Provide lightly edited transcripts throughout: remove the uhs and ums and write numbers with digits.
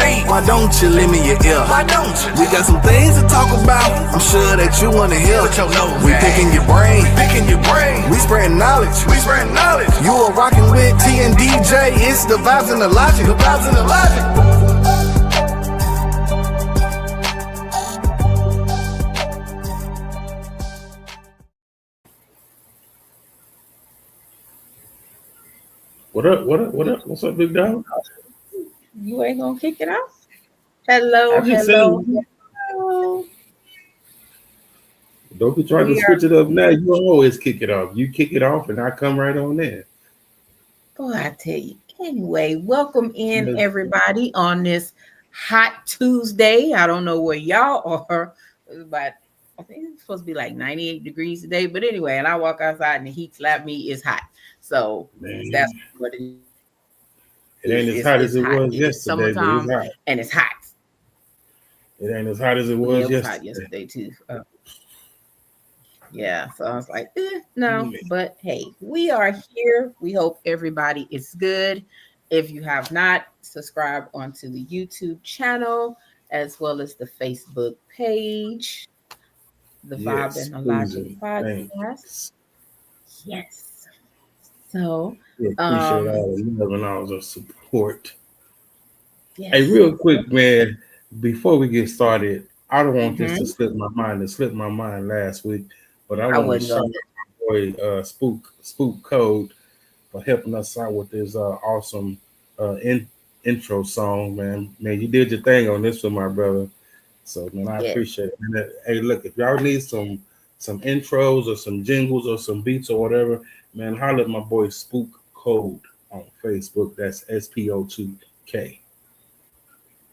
seat. Why don't you lend me your ear? Why don't you? We got some things to talk about. I'm sure that you wanna hear. We picking your brain. We spreading knowledge. You are rocking with Tee and DJ. It's the vibes and the logic. What up? What's up, big dog? You ain't gonna kick it off? Hello. Don't be trying to switch it up now. You always kick it off. You kick it off and I come right on in. Boy, I tell you. Anyway, welcome in everybody on this hot Tuesday. I don't know where y'all are, but I think it's supposed to be like 98 degrees today. But anyway, and I walk outside and the heat slapped me. It's hot. So that's what it is. It ain't as hot as it was yesterday, but it's hot. And it's hot. It ain't as hot as it was yesterday. Hot yesterday too. Yeah, so I was like, no, but hey, we are here. We hope everybody is good. If you have not, subscribe onto the YouTube channel as well as the Facebook page, the Vibe and the Logic podcast. Yes. So we appreciate all the love and all the support. Yes. Hey, real quick, man, before we get started, I don't want this to slip my mind. It slipped my mind last week, but I want to shout out my boy Spook Code for helping us out with this awesome intro song, man. Man, you did your thing on this one, my brother. So, man, I appreciate it. And, hey, look, if y'all need some intros or some jingles or some beats or whatever, man, holler at my boy Spook Code on Facebook. That's SPO2K.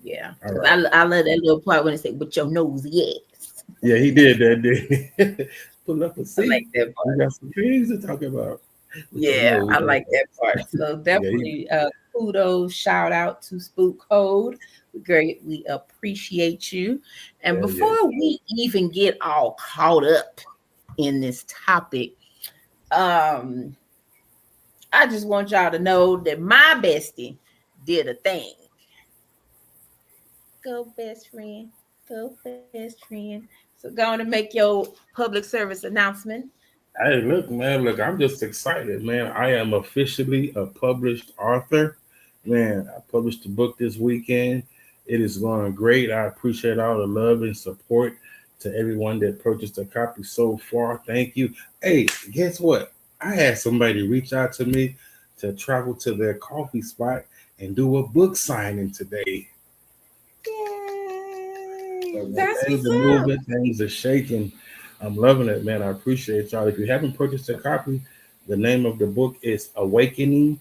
Yeah, right. I love that little part when it say "with your nose." Yes. Yeah, he did that. Did pull up a seat? I like that part. We got some things to talk about. Yeah, I like that part. So definitely, kudos, shout out to Spook Code. We greatly appreciate you. And before we even get all caught up in this topic, I just want y'all to know that my bestie did a thing. Go best friend. So go on and make your public service announcement. Hey, look, man, I'm just excited, man. I am officially a published author. Man, I published a book this weekend. It is going great. I appreciate all the love and support to everyone that purchased a copy so far. Thank you. Hey, guess what? I had somebody reach out to me to travel to their coffee spot and do a book signing today. Yay! That's things are moving, things are shaking. I'm loving it, man. I appreciate y'all. If you haven't purchased a copy, the name of the book is Awakening.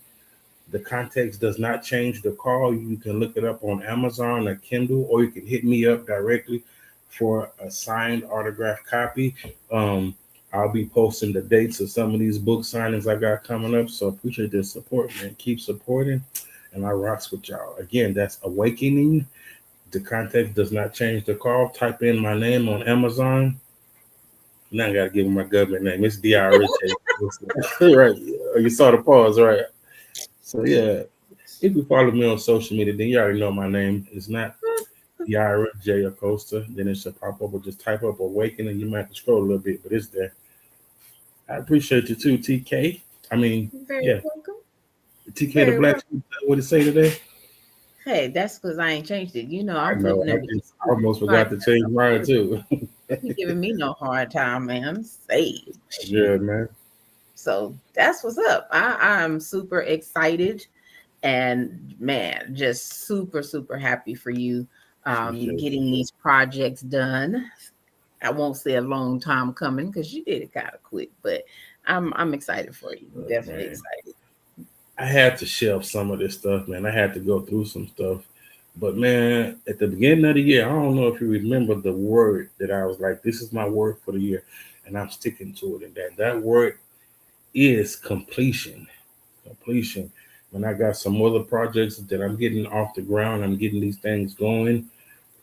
The context does not change the call. You can look it up on Amazon or Kindle, or you can hit me up directly for a signed autographed copy. I'll be posting the dates of some of these book signings I got coming up. So appreciate the support, man. Keep supporting, and I rocks with y'all. Again, that's Awakening. The context does not change the call. Type in my name on Amazon. Now I got to give him my government name. It's DRH. Right. You saw the pause, right? So, yeah. If you follow me on social media, then you already know my name. It's not DRJ Acosta. Then it should pop up or just type up Awakening. You might have to scroll a little bit, but it's there. I appreciate you too, TK. I mean, very welcome. TK very the Black. What did it say today? Hey, that's because I ain't changed it. You know, I almost forgot to change mine too. You giving me no hard time, man. Saved. Yeah, man. So that's what's up. I'm super excited, and man, just super, super happy for you getting these projects done. I won't say a long time coming because you did it kind of quick, but I'm excited for you. Definitely excited. I had to shelf some of this stuff, man. I had to go through some stuff. But, man, at the beginning of the year, I don't know if you remember the word that I was like, this is my word for the year. And I'm sticking to it. And that word is completion. Completion. And I got some other projects that I'm getting off the ground. I'm getting these things going.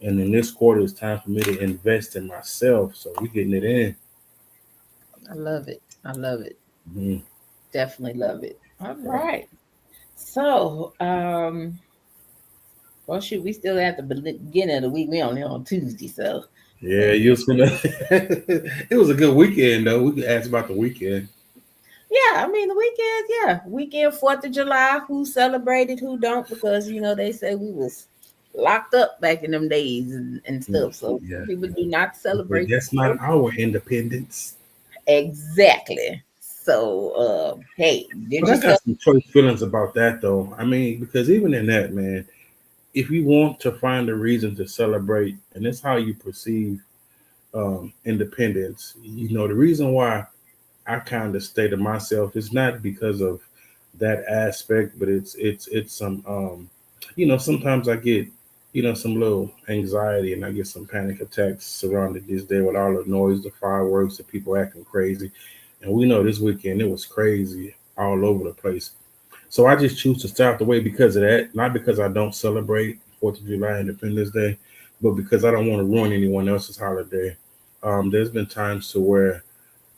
And in this quarter, it's time for me to invest in myself. So we're getting it in. I love it. Mm-hmm. Definitely love it. All right. So, Well, shoot, we still at the beginning of the week. We only on Tuesday, so Yeah, you was gonna. It was a good weekend though. We could ask about the weekend. yeah. I mean, the weekend, yeah, weekend 4th of July. Who celebrated? Who don't? Because they say we was locked up back in them days and stuff. So Yeah, some people do not but celebrate the that's not 4th. our independence. Exactly. So, hey, did But I you got celebrate? some choice feelings about that though. I mean, because even in that, man, if you want to find a reason to celebrate, and that's how you perceive independence, the reason why I kind of stay to myself is not because of that aspect, but it's some sometimes I get some little anxiety and I get some panic attacks surrounded this day with all the noise, the fireworks, the people acting crazy, and we know this weekend it was crazy all over the place. So I just choose to stay out the way because of that, not because I don't celebrate Fourth of July, Independence Day, but because I don't want to ruin anyone else's holiday. There's been times to where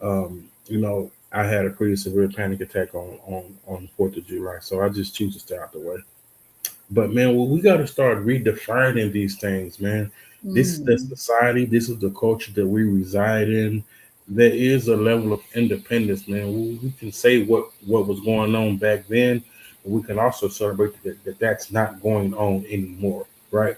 I had a pretty severe panic attack on Fourth of July, so I just choose to stay out the way. But man, well, we got to start redefining these things, man. This is the Mm, society, this is the culture that we reside in. There is a level of independence, man. We can say what was going on back then, but we can also celebrate that that's not going on anymore, right?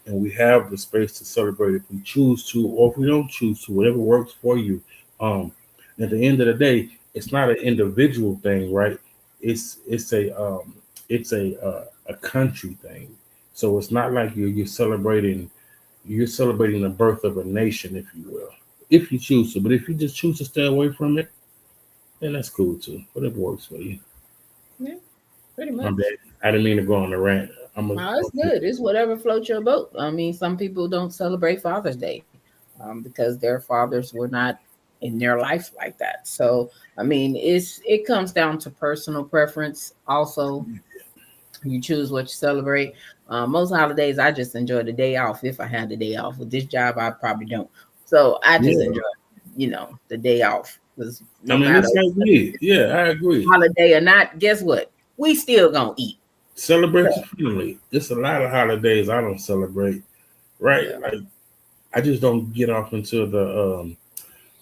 And we have the space to celebrate if we choose to, or if we don't choose to, whatever works for you. Um, at the end of the day, it's not an individual thing, right? It's a country thing. So it's not like you're celebrating the birth of a nation, if you will, if you choose to. But if you just choose to stay away from it, then that's cool too. Whatever works for you. yeah, pretty My much. bad. I didn't mean to go on a rant. No, it's good. It's whatever floats your boat. I mean, some people don't celebrate Father's Day because their fathers were not in their life like that. So, I mean, it comes down to personal preference. Also, you choose what you celebrate. Most holidays, I just enjoy the day off if I had the day off. With this job, I probably don't. So I just Yeah. enjoy, the day off because I no mean, matter it's like me. Yeah, I agree. holiday or not, guess what? We still gonna eat. So, Celebrate your family. There's a lot of holidays I don't celebrate, right? yeah. Like I just don't get off into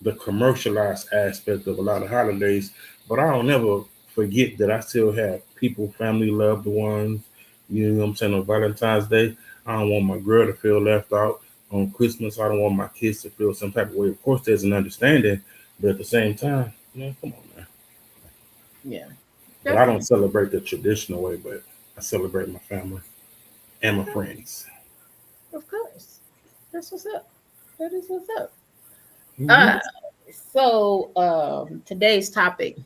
the commercialized aspect of a lot of holidays, but I don't never forget that I still have people, family, loved ones. You know what I'm saying? On Valentine's Day, I don't want my girl to feel left out. On Christmas, I don't want my kids to feel some type of way. Of course, there's an understanding, but at the same time, man, come on, man. Yeah, But I don't definitely. celebrate the traditional way, but I celebrate my family and my Okay, friends. of course. That's what's up. That is what's up. Hmm. Uh, so today's topic: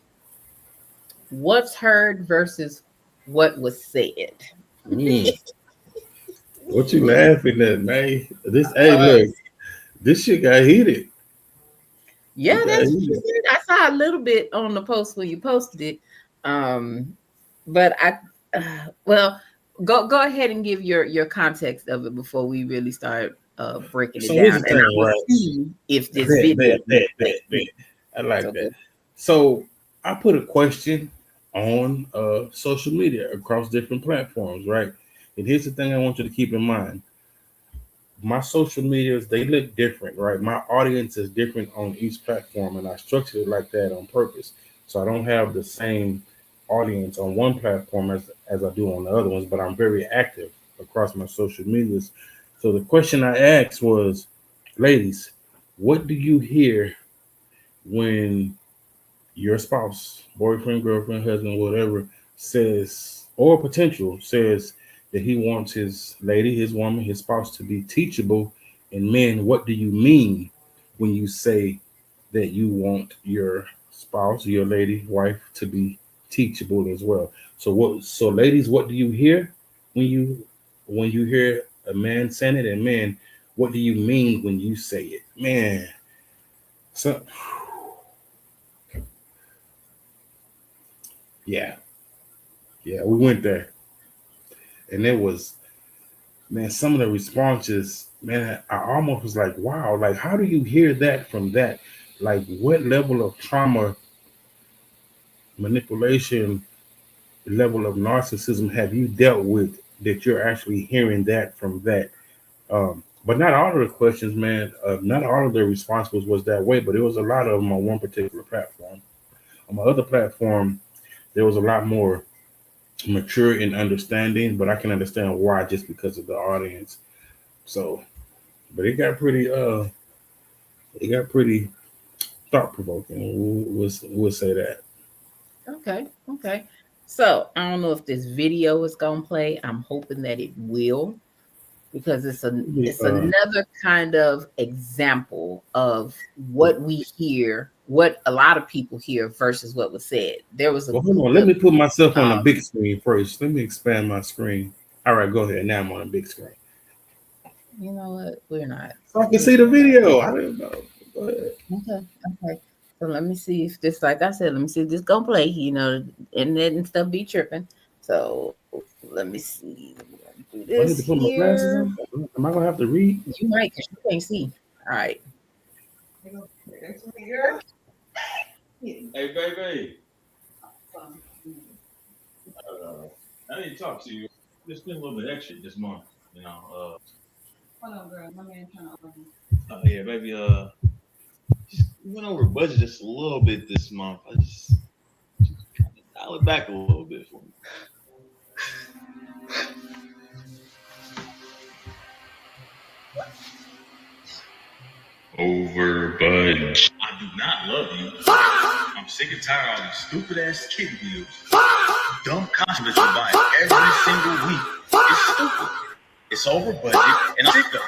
what's heard versus what was said. Mm. What you laughing at, man? Hey, look, this shit got heated. Yeah, It got that's heated. I saw a little bit on the post when you posted it. Um, but well, go ahead and give your context of it before we really start breaking it So here's down, the and thing, I'm gonna right? see if this Bet, video bet, bet, makes bet, bet. sense. I like So that. good. So I put a question on social media across different platforms, right? And here's the thing I want you to keep in mind. My social medias, they look different, right? My audience is different on each platform, and I structured it like that on purpose. So I don't have the same audience on one platform as I do on the other ones, but I'm very active across my social medias. So the question I asked was, ladies, what do you hear when your spouse, boyfriend, girlfriend, husband, whatever, says, or potential says that he wants his lady, his woman, his spouse to be teachable? And men, what do you mean when you say that you want your spouse, your lady, wife to be teachable as well? So ladies, what do you hear when you hear a man saying it? And men, what do you mean when you say it? Man, so yeah, yeah, we went there. And it was, man, some of the responses, man, I almost was like, wow, like how do you hear that from that? Like what level of trauma, manipulation, level of narcissism have you dealt with that you're actually hearing that from that. But not all of the questions, man. Not all of the responses was that way, but it was a lot of them on one particular platform. On my other platform, there was a lot more mature in understanding, but I can understand why just because of the audience. So, but it got pretty thought provoking. We'll say that. Okay. So I don't know if this video is gonna play. I'm hoping that it will, because it's another kind of example of what we hear, what a lot of people hear versus what was said. There was a well, hold on. Let me put myself on the big screen first. Let me expand my screen. All right, go ahead. Now I'm on a big screen. You know what? We're not. So I can see the video. I don't know. Go ahead. Okay. So let me see if this, like I said, let me see if this gonna play. You know, internet and stuff be tripping. So let me see. Do I need this to put my glasses here. on. Am I gonna have to read? You might, because you can't see. All right. Hey, baby. I need to talk to you. Just been a little bit extra this month, you know. Hold on, girl. My man trying to argue. Oh yeah, baby. Just went over budget just a little bit this month. I just dial it back a little bit for me. Over budget. I do not love you. I'm sick and tired of all these stupid ass kid videos. Dumb content that you buy every single week. It's stupid. It's over budget, and I'm sick of it.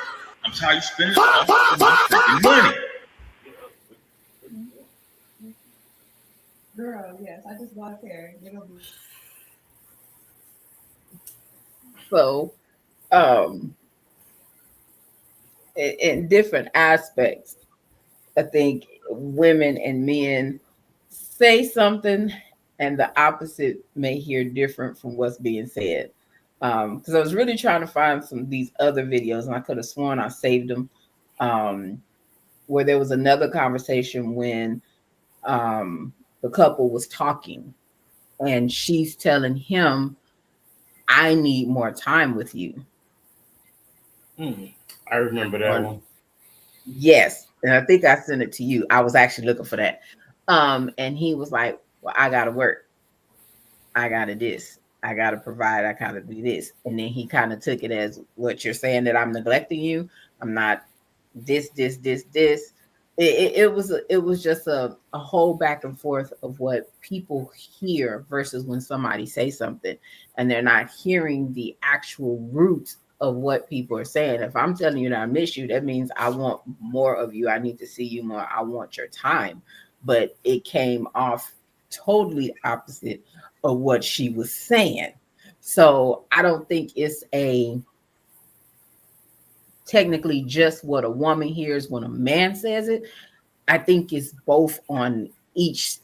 I'm tired of spending all of my freaking money. Girl, yes, I just bought a pair. So, in different aspects, I think women and men say something and the opposite may hear different from what's being said. Because I was really trying to find some of these other videos, and I could have sworn I saved them, where there was another conversation when the couple was talking, and she's telling him, I need more time with you. I remember that one. Yes. And I think I sent it to you. I was actually looking for that. And he was like, well, I gotta work. I gotta this. I gotta provide. I gotta do this. And then he kind of took it as, what you're saying, that I'm neglecting you. I'm not this. It was just a whole back and forth of what people hear versus when somebody say something and they're not hearing the actual root of what people are saying. If I'm telling you that I miss you, that means I want more of you. I need to see you more. I want your time. But it came off totally opposite of what she was saying. So I don't think it's technically just what a woman hears when a man says it. I think it's both on each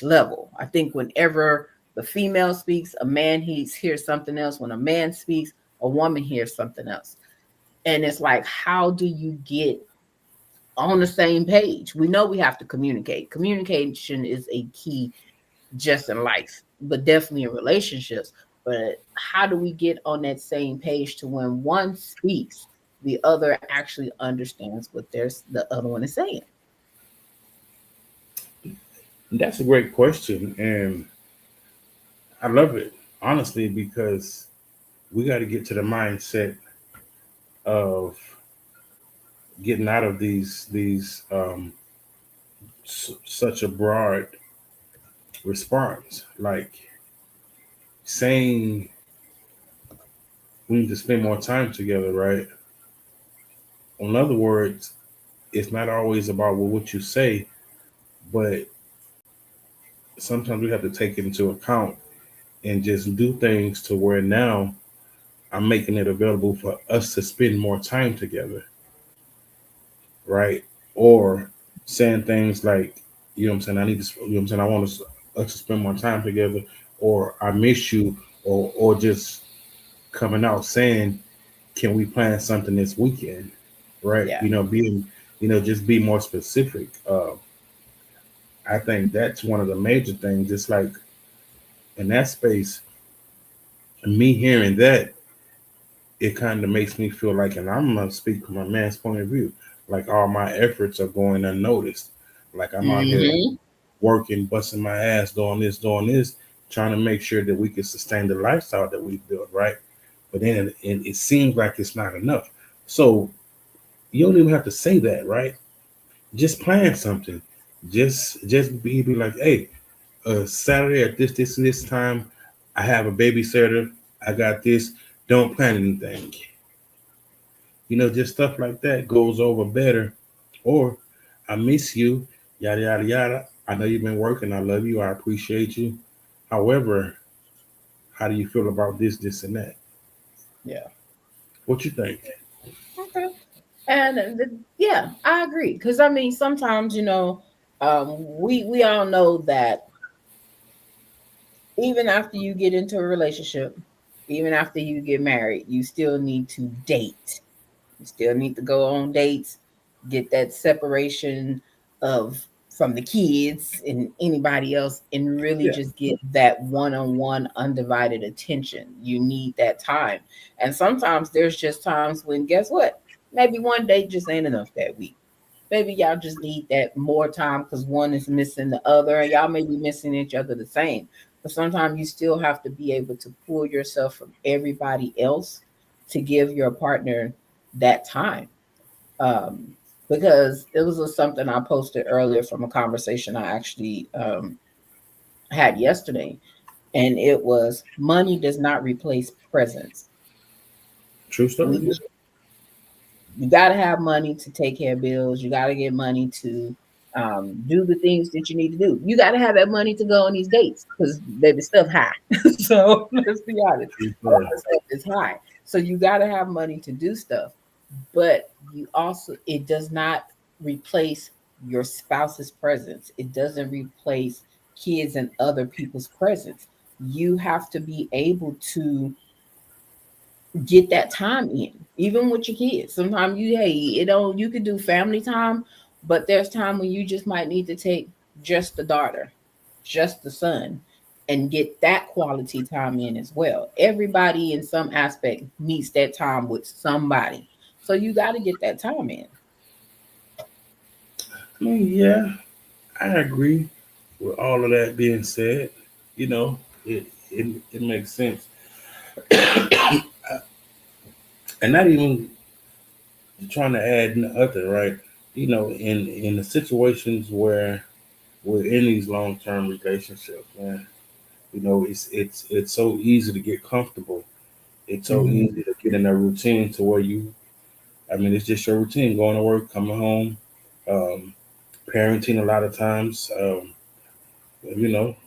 level. I think whenever the female speaks, a man hears something else. When a man speaks, a woman hears something else. And it's like, how do you get on the same page? We know we have to communicate. Communication is a key just in life, but definitely in relationships. But how do we get on that same page to when one speaks, the other actually understands what the other one is saying? That's a great question, and I love it, honestly, because we got to get to the mindset of getting out of these such a broad response, like saying we need to spend more time together, right? In other words, it's not always about what you say, but sometimes we have to take it into account and just do things to where now I'm making it available for us to spend more time together, right? Or saying things like, you know what I'm saying, I need to, you know what I'm saying, I want us to spend more time together, or I miss you, or just coming out saying, can we plan something this weekend, right? Yeah. You know, being, you know, just be more specific. I think that's one of the major things. It's like in that space, me hearing that, it kind of makes me feel like, and I'm gonna speak from a man's point of view, like all my efforts are going unnoticed. Like I'm out here Mm-hmm. working, busting my ass, doing this, trying to make sure that we can sustain the lifestyle that we built, right? But then it seems like it's not enough. So you don't even have to say that, right? Just plan something. Just be like, hey, Saturday at this time, I have a babysitter. I got this. Don't plan anything. Just stuff like that goes over better. Or I miss you, yada yada yada. I know you've been working. I love you. I appreciate you. However, how do you feel about this, and that? Yeah. What you think? Okay. And yeah, I agree. Because I mean, sometimes we all know that even after you get into a relationship, even after you get married, you still need to date. You still need to go on dates, get that separation of from the kids and anybody else, and really Yeah. just get that one-on-one undivided attention. You need that time. And sometimes there's just times when, guess what? Maybe one date just ain't enough that week. Maybe y'all just need that more time because one is missing the other, and y'all may be missing each other the same. But sometimes you still have to be able to pull yourself from everybody else to give your partner that time. Um, because it was something I posted earlier from a conversation I actually had yesterday, and it was money does not replace presence. True story. We You got to have money to take care of bills. You got to get money to do the things that you need to do. You got to have that money to go on these dates because baby stuff high. So let's be honest, True all story. the stuff is high. So you got to have money to do stuff, but you also it does not replace your spouse's presence. It doesn't replace kids and other people's presence. You have to be able to get that time in, even with your kids. Sometimes you could do family time, but there's time when you just might need to take just the daughter, just the son, and get that quality time in as well. Everybody in some aspect needs that time with somebody. So you got to get that time in. I mean, yeah, I agree with all of that being said. You know, it makes sense, and not even trying to add nothing, right? In the situations where we're in these long term relationships, man. It's so easy to get comfortable. It's so Mhm. easy to get in a routine to where I mean, it's just your routine: going to work, coming home, um, parenting. A lot of times,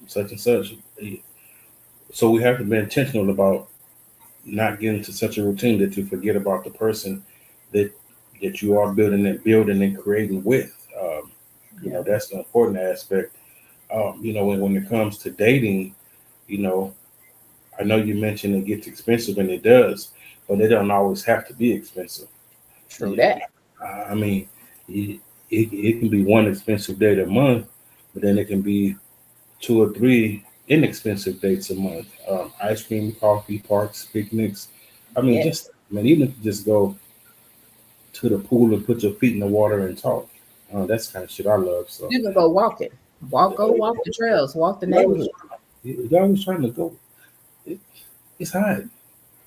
such and such. So we have to be intentional about not getting to such a routine that you forget about the person that you are building and creating with. Yeah, That's the important aspect. When it comes to dating, you know, I know you mentioned it gets expensive, and it does, but it don't always have to be expensive. true Yeah, that. I mean, it can be one expensive date a month, but then it can be two or three inexpensive dates a month. Ice cream, coffee, parks, picnics. I mean, Yeah, even if you just go to the pool and put your feet in the water and talk. That's the kind of shit I love. So, you can go walking, go walk the trails, walk the y'all was, neighborhood. y'all was trying to go. It, it's hot.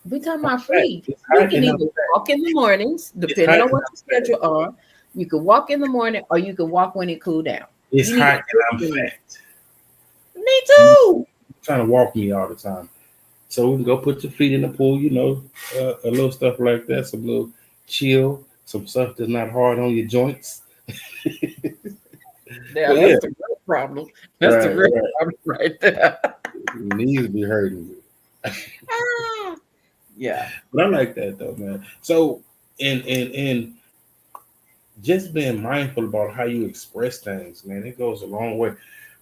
We talking I'm about fat. free. It's You hot can and I'm either fat. walk in the mornings, It's depending hot on and what I'm your fat. schedule are. You can walk in the morning, or you can walk when it cool down. It's You need to hot and pick I'm one. fat. Me You too. trying to walk me all the time. So we can go put your feet in the pool, a little stuff like that, some little chill, some stuff that's not hard on your joints. Yeah, But yeah, that's the real problem. That's the right, real right. problem right there. Your knees be hurting. Ah, yeah. But I like that though, man. So and just being mindful about how you express things, man, it goes a long way.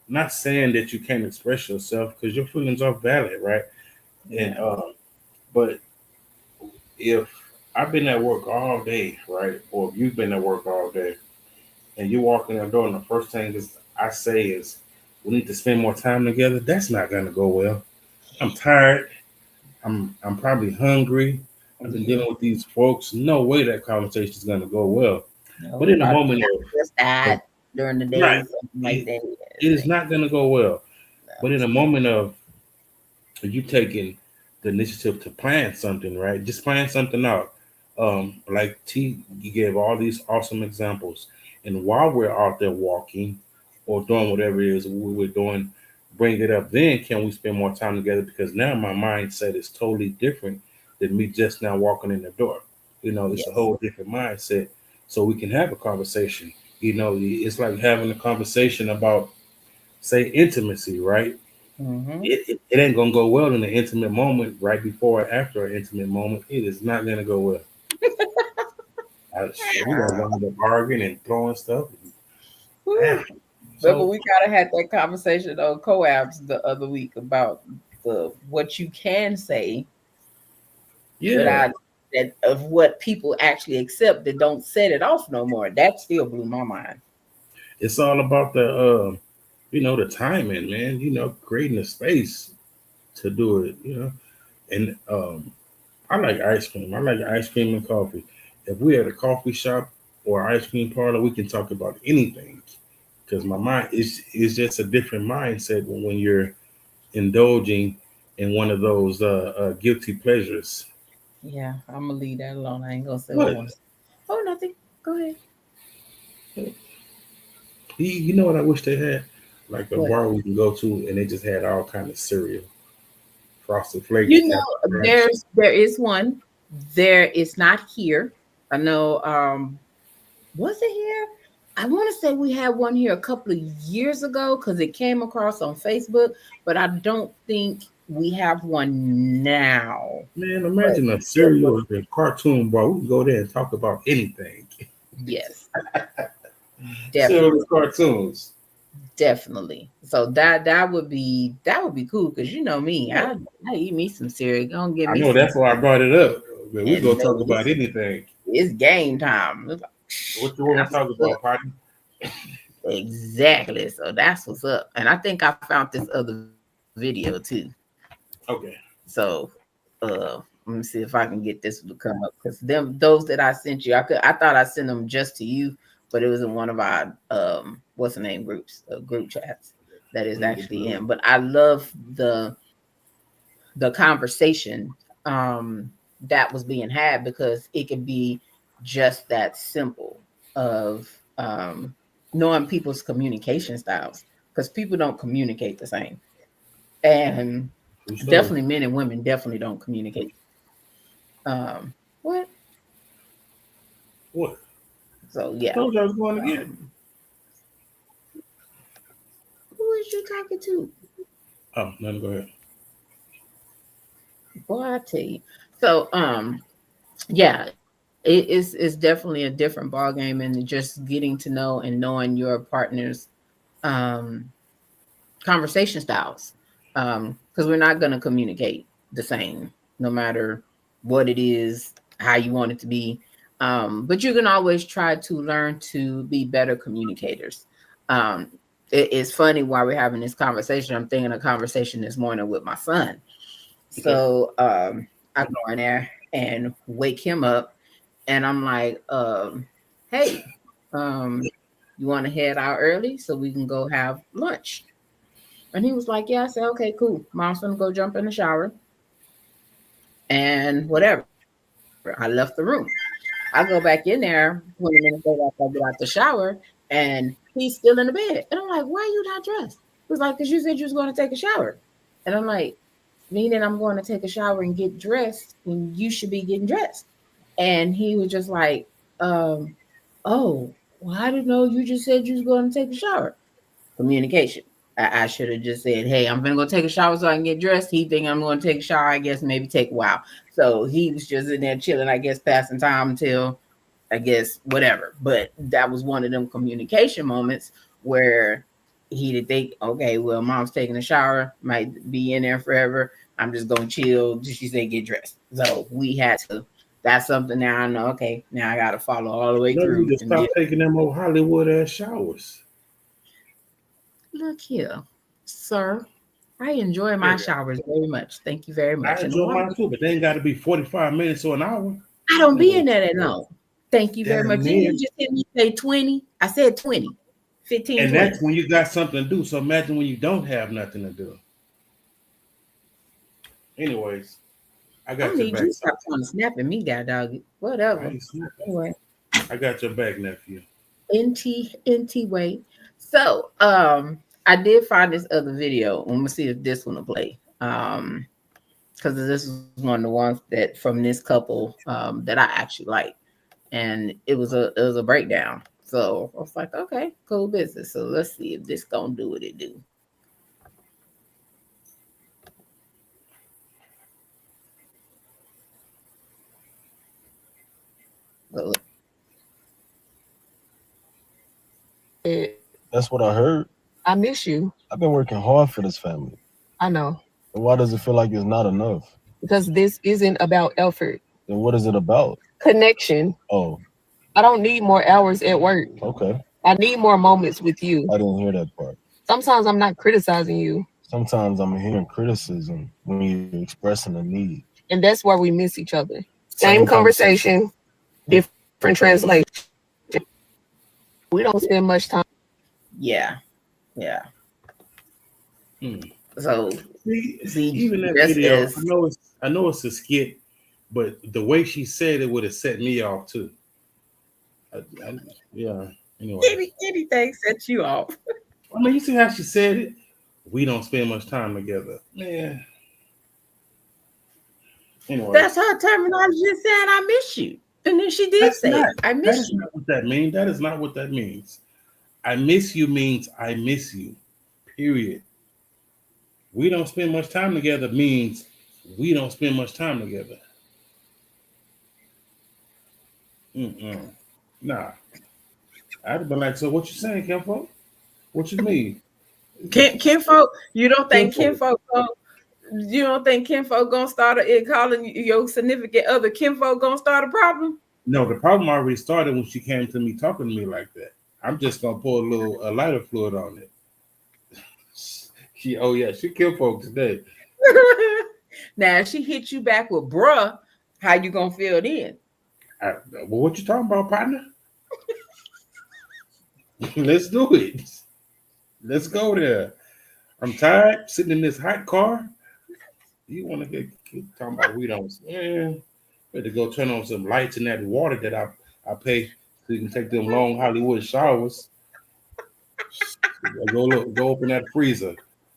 Not saying that you can't express yourself because your feelings are valid, right? And Yeah. but if I've been at work all day, right, or if you've been at work all day, and you walk in the door, and the first thing I say is, "We need to spend more time together." That's not gonna go well. I'm tired. I'm probably hungry. I've been dealing with these folks. No way that conversation is going to go well. No, But in the moment just died during the day, right, something like that. it is not going to go well. No. But in a moment of you taking the initiative to plan something, right? Just plan something out. Like T, you gave all these awesome examples. And while we're out there walking or doing whatever it is we're doing, bring it up. Then can we spend more time together? Because now my mindset is totally different than me just now walking in the door. You know, it's a whole different mindset. So we can have a conversation. You know, it's like having a conversation about, say, intimacy, right? Mm-hmm. It ain't gonna go well in an intimate moment, right before or after an intimate moment. It is not gonna go well. We're gonna wind up arguing and throwing stuff. Yeah. Remember, we kind of had that conversation on co-abs the other week about what you can say, without that of what people actually accept that don't set it off no more. That still blew my mind. It's all about the the timing, man. You know, creating a space to do it. You know, and I like ice cream. I like ice cream and coffee. If we're at a coffee shop or ice cream parlor, we can talk about anything. Because my mind is just a different mindset when you're indulging in one of those guilty pleasures. Yeah, I'm gonna leave that alone. I ain't gonna say What? what I want to say. Oh, nothing. Go ahead. You know what I wish they had? Like a What? bar we can go to and they just had all kind of cereal. Frosted Flakes. You know, there is one. There is not here. I know. Was it here? I want to say we had one here a couple of years ago because it came across on Facebook, but I don't think we have one now. Man, imagine a cereal and a cartoon bar. We can go there and talk about anything. Yes, Cereal definitely, cartoons. definitely. So that would be cool because you know me, I eat me some cereal. Don't get I me. know that's why I brought it up. Man, we go talk about It's, anything. it's game time. What you want to talk about, party? Exactly. So that's what's up. And I think I found this other video too. Okay. So let me see if I can get this to come up because those that I sent you, I thought I sent them just to you, but it was in one of our what's the name group chats that is actually in. But I love the conversation that was being had because it could be just that simple of knowing people's communication styles because people don't communicate the same. And definitely men and women definitely don't communicate. What? What? So yeah. I told you I was going to get it. Who is you talking to? Oh, no, go ahead. Boy, I tell you. So yeah, it's definitely a different ball game and just getting to know and knowing your partner's conversation styles. Because we're not gonna communicate the same no matter what it is, how you want it to be. But you can always try to learn to be better communicators. It's funny while we're having this conversation, I'm thinking a conversation this morning with my son. So I go in there and wake him up and I'm like, hey, you want to head out early so we can go have lunch? And he was like, yeah. I said, okay, cool. Mom's gonna go jump in the shower and whatever. I left the room. I go back in there 20 minutes later after I get out the shower and he's still in the bed. And I'm like, why are you not dressed? He was like, because you said you was going to take a shower. And I'm like, meaning I'm going to take a shower and get dressed when you should be getting dressed. And he was just like, oh, well, I didn't know you just said you was going to take a shower. Communication. I should have just said, hey, I'm going to go take a shower so I can get dressed. He think I'm going to take a shower, I guess maybe take a while. So he was just in there chilling, I guess, passing time until, I guess, whatever. But that was one of them communication moments where he did think, okay, well, mom's taking a shower, might be in there forever. I'm just going to chill. She said, get dressed. So we had to, that's something now I know, okay, now I got to follow all the way through. You just stop taking them old Hollywood ass showers. Look here, sir. I enjoy my showers very much. Thank you very much. I enjoy mine too, but they ain't got to be 45 minutes or an hour. I don't be in there that long. Thank you very much. Didn't you just hear me say 20? I said 20, 15, and 20. that's when you got something to do. So imagine when you don't have nothing to do. Anyways, I got your back. You stop trying to snap at me, guy dog. Whatever. Anyway, I got your back, nephew. NT way. So I did find this other video. I'm gonna see if this one will play. Because this is one of the ones that from this couple that I actually like. And it was a breakdown. So I was like, okay, cool business. So let's see if this gonna do what it do. That's what I heard. I miss you. I've been working hard for this family. I know. And why does it feel like it's not enough? Because this isn't about effort. Then what is it about? Connection. Oh. I don't need more hours at work. Okay. I need more moments with you. I didn't hear that part. Sometimes I'm not criticizing you. Sometimes I'm hearing criticism when you're expressing a need. And that's where we miss each other. Same conversation, different translation. We don't spend much time. Yeah. So see, even that video, I know it's a skit, but the way she said it would have set me off too. Yeah. Anyway, anything sets you off. I mean, you see how she said it. We don't spend much time together, man. Anyway, that's her terminology. Just saying, "I miss you," and then she did say, "I miss you." That is not what that means. That is not what that means. I miss you means I miss you. Period. We don't spend much time together means we don't spend much time together. Nah. I'd have been like, so what you saying, Kinfolk? What you mean? Kinfolk, you don't think Kinfolk gonna start calling your significant other Kinfolk gonna start a problem? No, the problem already started when she came to me talking to me like that. I'm just gonna pour a lighter fluid on it. She Kinfolk today. Now if she hit you back with bruh, how you gonna feel then? Well, what you talking about, partner? Let's do it. Let's go there. I'm tired sitting in this hot car. You want to get talking about we don't? Better go turn on some lights in that water that I pay so you can take them long Hollywood showers. Go open that freezer.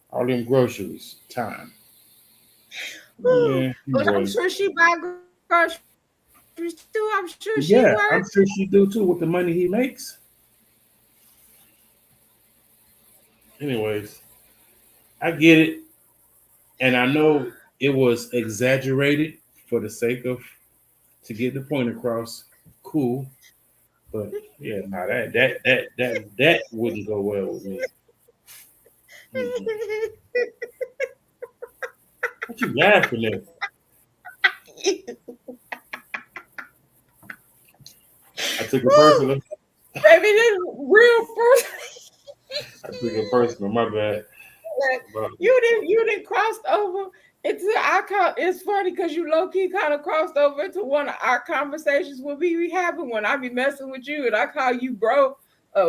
All them groceries. Time. Yeah, but I'm sure she buy groceries too. I'm sure she works. I'm sure she do too with the money he makes. Anyways, I get it. And I know it was exaggerated for the sake of to get the point across. Cool. But yeah, nah, that wouldn't go well with me. What you laughing at? I took it personal. Baby, this is real personal. I took it personal. My bad. You didn't cross over into our. It's funny because you low key kind of crossed over into one of our conversations when we be having when I be messing with you and I call you bro,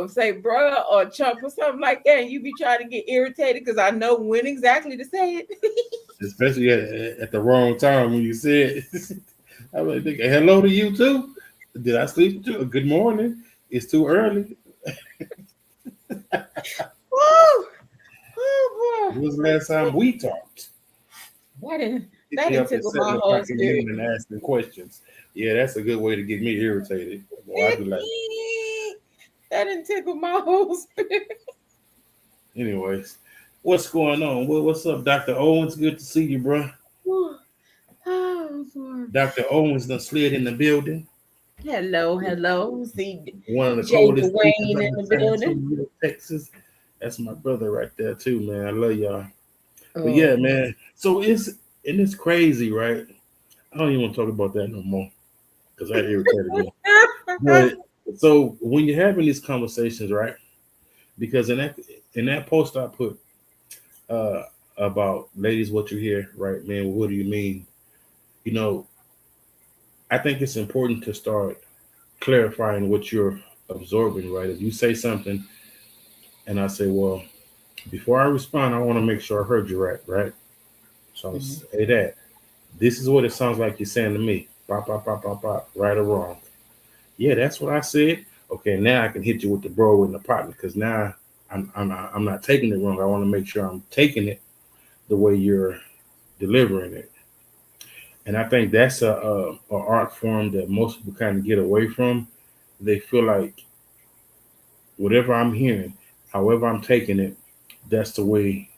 say bro or chump or something like that, and you be trying to get irritated because I know when exactly to say it. Especially at the wrong time when you said it. I was like, hello to you too. Did I sleep too? Good morning. It's too early. Oh boy. When was the last time we talked? That didn't tickle my whole spirit. And asking questions. Yeah, that's a good way to get me irritated. Boy, I'd be like, that didn't tickle my whole spirit. Anyways, what's going on? What's up, Dr. Owens? Good to see you, bro. Dr. Owens done slid in the building. Hello. See one of the Jay coldest Dwayne in the building. Texas. That's my brother right there too, man. I love y'all. But yeah, man. So it's crazy, right? I don't even want to talk about that no more because I irritated me. But so when you're having these conversations, right? Because in that post I put, about ladies, what you hear, right, man? What do you mean? You know, I think it's important to start clarifying what you're absorbing, right? If you say something and I say, well, before I respond, I want to make sure I heard you right? So I'm Mhm. say that. This is what it sounds like you're saying to me. Pop, pop, pop, pop, pop, right or wrong. Yeah, that's what I said. Okay, now I can hit you with the bro and the partner because now I'm not taking it wrong. I want to make sure I'm taking it the way you're delivering it. And I think that's a art form that most people kind of get away from. They feel like whatever I'm hearing, however I'm taking it, that's the way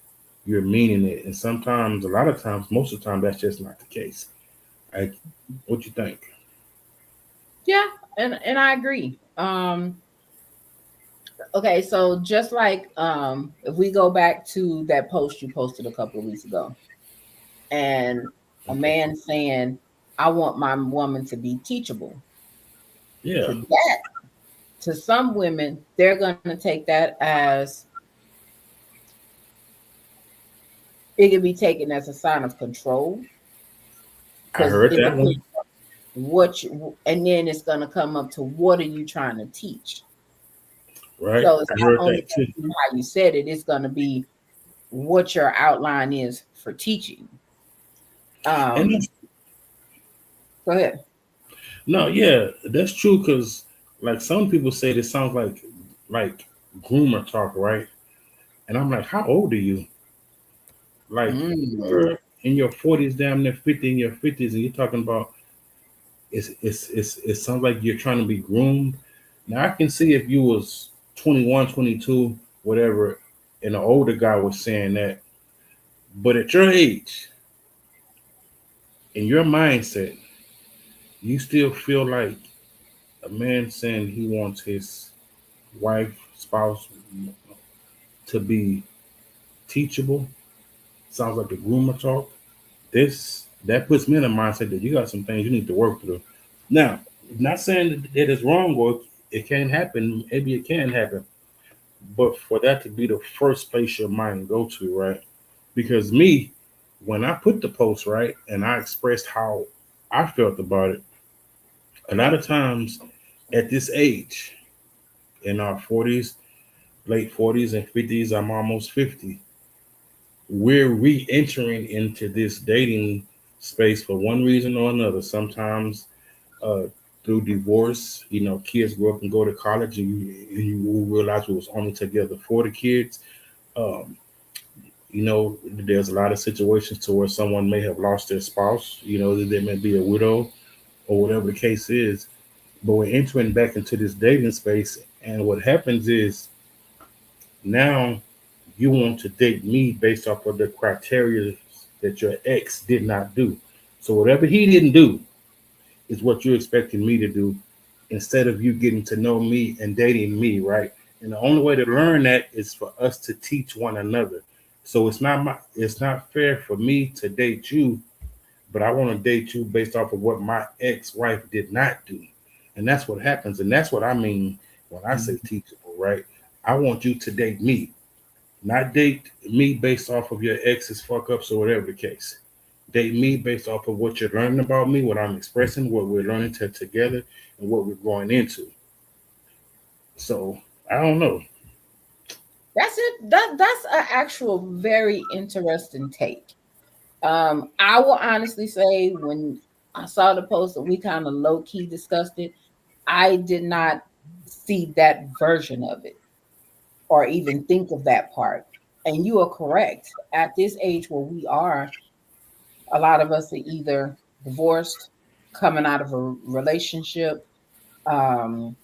you're meaning it. And sometimes, a lot of times, most of the time, that's just not the case. Like, what you think? Yeah, and I agree. Okay, so just like if we go back to that post you posted a couple of weeks ago, and a Okay. man saying, I want my woman to be teachable. Yeah, To that, to some women, they're gonna take that as it can be taken as a sign of control I because heard it that one. depends what you, and then it's gonna come up to what are you trying to teach? Right, So it's I not heard only that too. gonna be how you said it, it's gonna be what your outline is for teaching. And Um, go ahead. no, yeah, that's true. Because like some people say, this sounds like groomer talk, right? And I'm like, how old are you? Like Mm. you're in your 40s, damn near 50 in your 50s, and you're talking about it sounds like you're trying to be groomed. Now I can see if you was 21, 22, whatever, and an older guy was saying that, but at your age, in your mindset, you still feel like a man saying he wants his wife, spouse to be teachable. Sounds like a groomer talk. This that puts me in a mindset that you got some things you need to work through. Now, not saying that it's wrong or it can't happen. Maybe it can happen, but for that to be the first place your mind go to, right? Because me, when I put the post right and I expressed how I felt about it, a lot of times at this age, in our 40s, late 40s and 50s, I'm almost 50. We're re-entering into this dating space for one reason or another. Sometimes uh, through divorce, kids grow up and go to college, and you realize we was only together for the kids. Um, there's a lot of situations to where someone may have lost their spouse. They may be a widow or whatever the case is. But we're entering back into this dating space, and what happens is now you want to date me based off of the criteria that your ex did not do. So whatever he didn't do is what you're expecting me to do instead of you getting to know me and dating me, right? And the only way to learn that is for us to teach one another. So it's not fair for me to date you, but I want to date you based off of what my ex-wife did not do. And that's what happens. And that's what I mean when I say teachable, right? I want you to date me, not date me based off of your ex's fuck ups or whatever the case. Date me based off of what you're learning about me, what I'm expressing, what we're learning together, and what we're going into. So I don't know. That's it. That's an actual very interesting take. I will honestly say when I saw the post and we kind of low key discussed it, I did not see that version of it or even think of that part. And you are correct. At this age where we are, a lot of us are either divorced, coming out of a relationship. Um,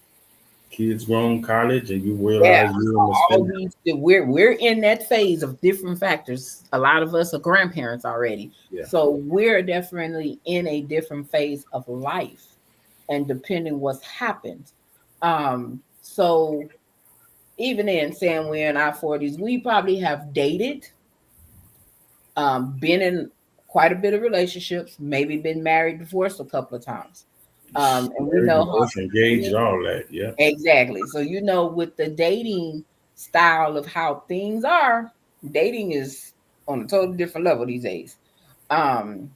Kids grown college, and you yeah, realize you're in the all space. these we're in that phase of different factors. A lot of us are grandparents already, Yeah. so we're definitely in a different phase of life, and depending what's happened. So even in saying we're in our 40s, we probably have dated, been in quite a bit of relationships, maybe been married, divorced a couple of times. And we Married, know how divorced, engaged, all that. Yeah. exactly. So you know, with the dating style of how things are, dating is on a totally different level these days. Um,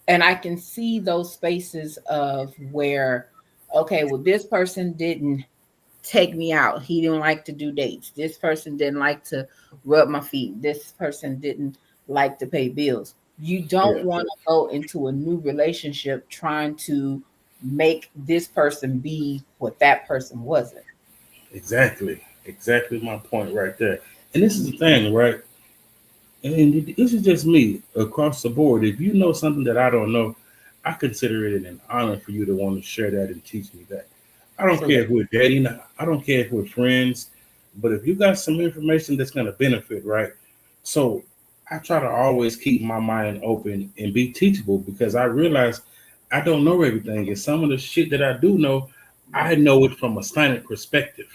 and I can see those spaces of where, okay, well, this person didn't take me out. He didn't like to do dates. This person didn't like to rub my feet. This person didn't like to pay bills. You don't want to go into a new relationship trying to make this person be what that person wasn't. Exactly my point right there. And this is the thing, right? And this is just me across the board. If you know something that I don't know, I consider it an honor for you to want to share that and teach me that. I don't care if we're dating, I don't care if we're friends, but if you got some information that's going to benefit, right? So I try to always keep my mind open and be teachable because I realize I don't know everything. And some of the shit that I do know, I know it from a slanted perspective.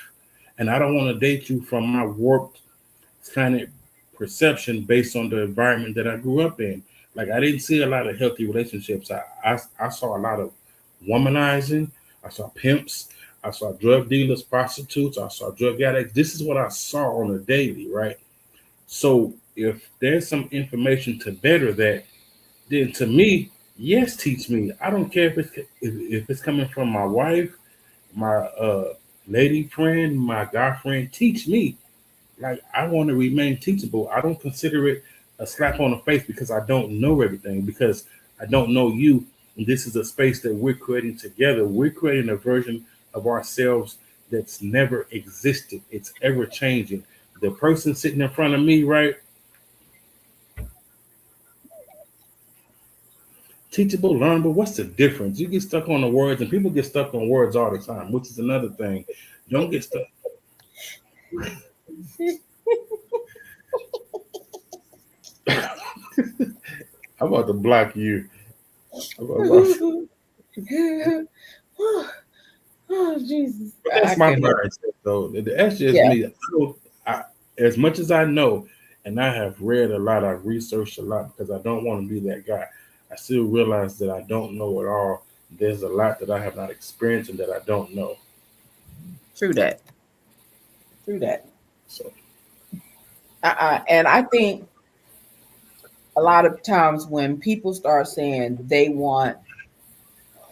And I don't want to date you from my warped slanted perception based on the environment that I grew up in. Like I didn't see a lot of healthy relationships. I saw a lot of womanizing. I saw pimps. I saw drug dealers, prostitutes. I saw drug addicts. This is what I saw on a daily, right? So if there's some information to better that, then to me, yes, teach me. I don't care if it's coming from my wife, my lady friend, my guy friend. Teach me. Like I want to remain teachable. I don't consider it a slap on the face because I don't know everything, because I don't know you. And this is a space that we're creating together. We're creating a version of ourselves that's never existed. It's ever changing. The person sitting in front of me, right? Teachable, learnable. What's the difference? You get stuck on the words, and people get stuck on words all the time, which is another thing. Don't get stuck. I'm about to block you. Oh, Jesus. But that's my mindset, though. That's just me. As much as I know, and I have read a lot, I've researched a lot because I don't want to be that guy. I still realize that I don't know it all. There's a lot that I have not experienced and that I don't know. True that. So, and I think a lot of times when people start saying they want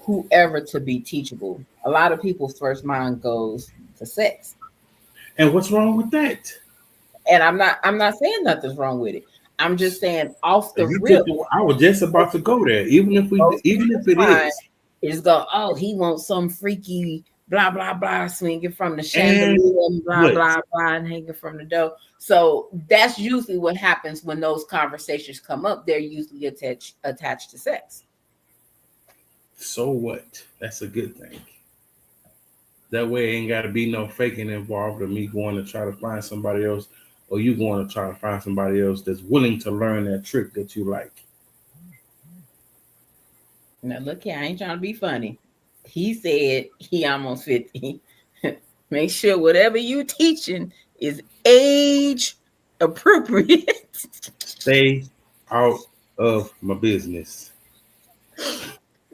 whoever to be teachable, a lot of people's first mind goes to sex. and what's wrong with that? And I'm not saying nothing's wrong with it. I'm just saying off the rip. I was just about to go there. Even if it is, it's go. Oh, he wants some freaky blah blah blah swinging from the chandelier and blah blah blah and hanging from the door. So that's usually what happens when those conversations come up. They're usually attached to sex. So what? That's a good thing. That way, ain't got to be no faking involved, or me going to try to find somebody else, or you going to try to find somebody else that's willing to learn that trick that you like. Now look here, I ain't trying to be funny. He said he almost 50. Make sure whatever you teaching is age appropriate. Stay out of my business.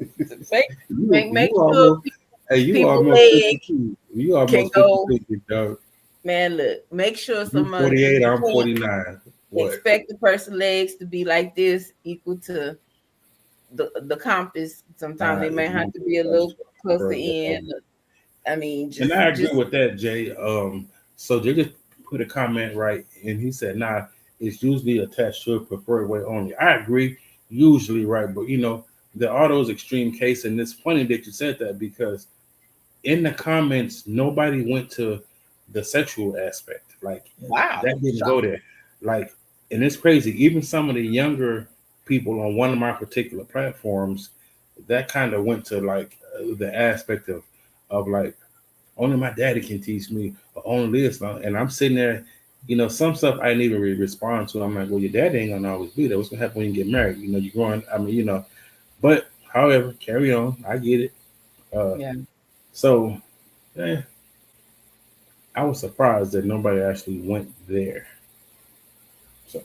make sure you almost 52. You almost 50, dog. Man, look, make sure someone 48, I'm 49. Expect the person legs to be like this, equal to the compass. Sometimes they may have to be a little closer in. I mean, and I agree with that, Jay. So they just put a comment right, and he said, "Nah, it's usually attached to a preferred way only." I agree, usually, right, but there are those extreme cases, and it's funny that you said that because in the comments, nobody went to the sexual aspect. Like, wow, that didn't go there. Like, and it's crazy. Even some of the younger people on one of my particular platforms, that kind of went to like the aspect of like only my daddy can teach me, or only this. And I'm sitting there, some stuff I didn't even really respond to. I'm like, well, your daddy ain't gonna always be there. What's gonna happen when you get married? You're growing. I mean, but however, carry on. I get it. So, I was surprised that nobody actually went there. So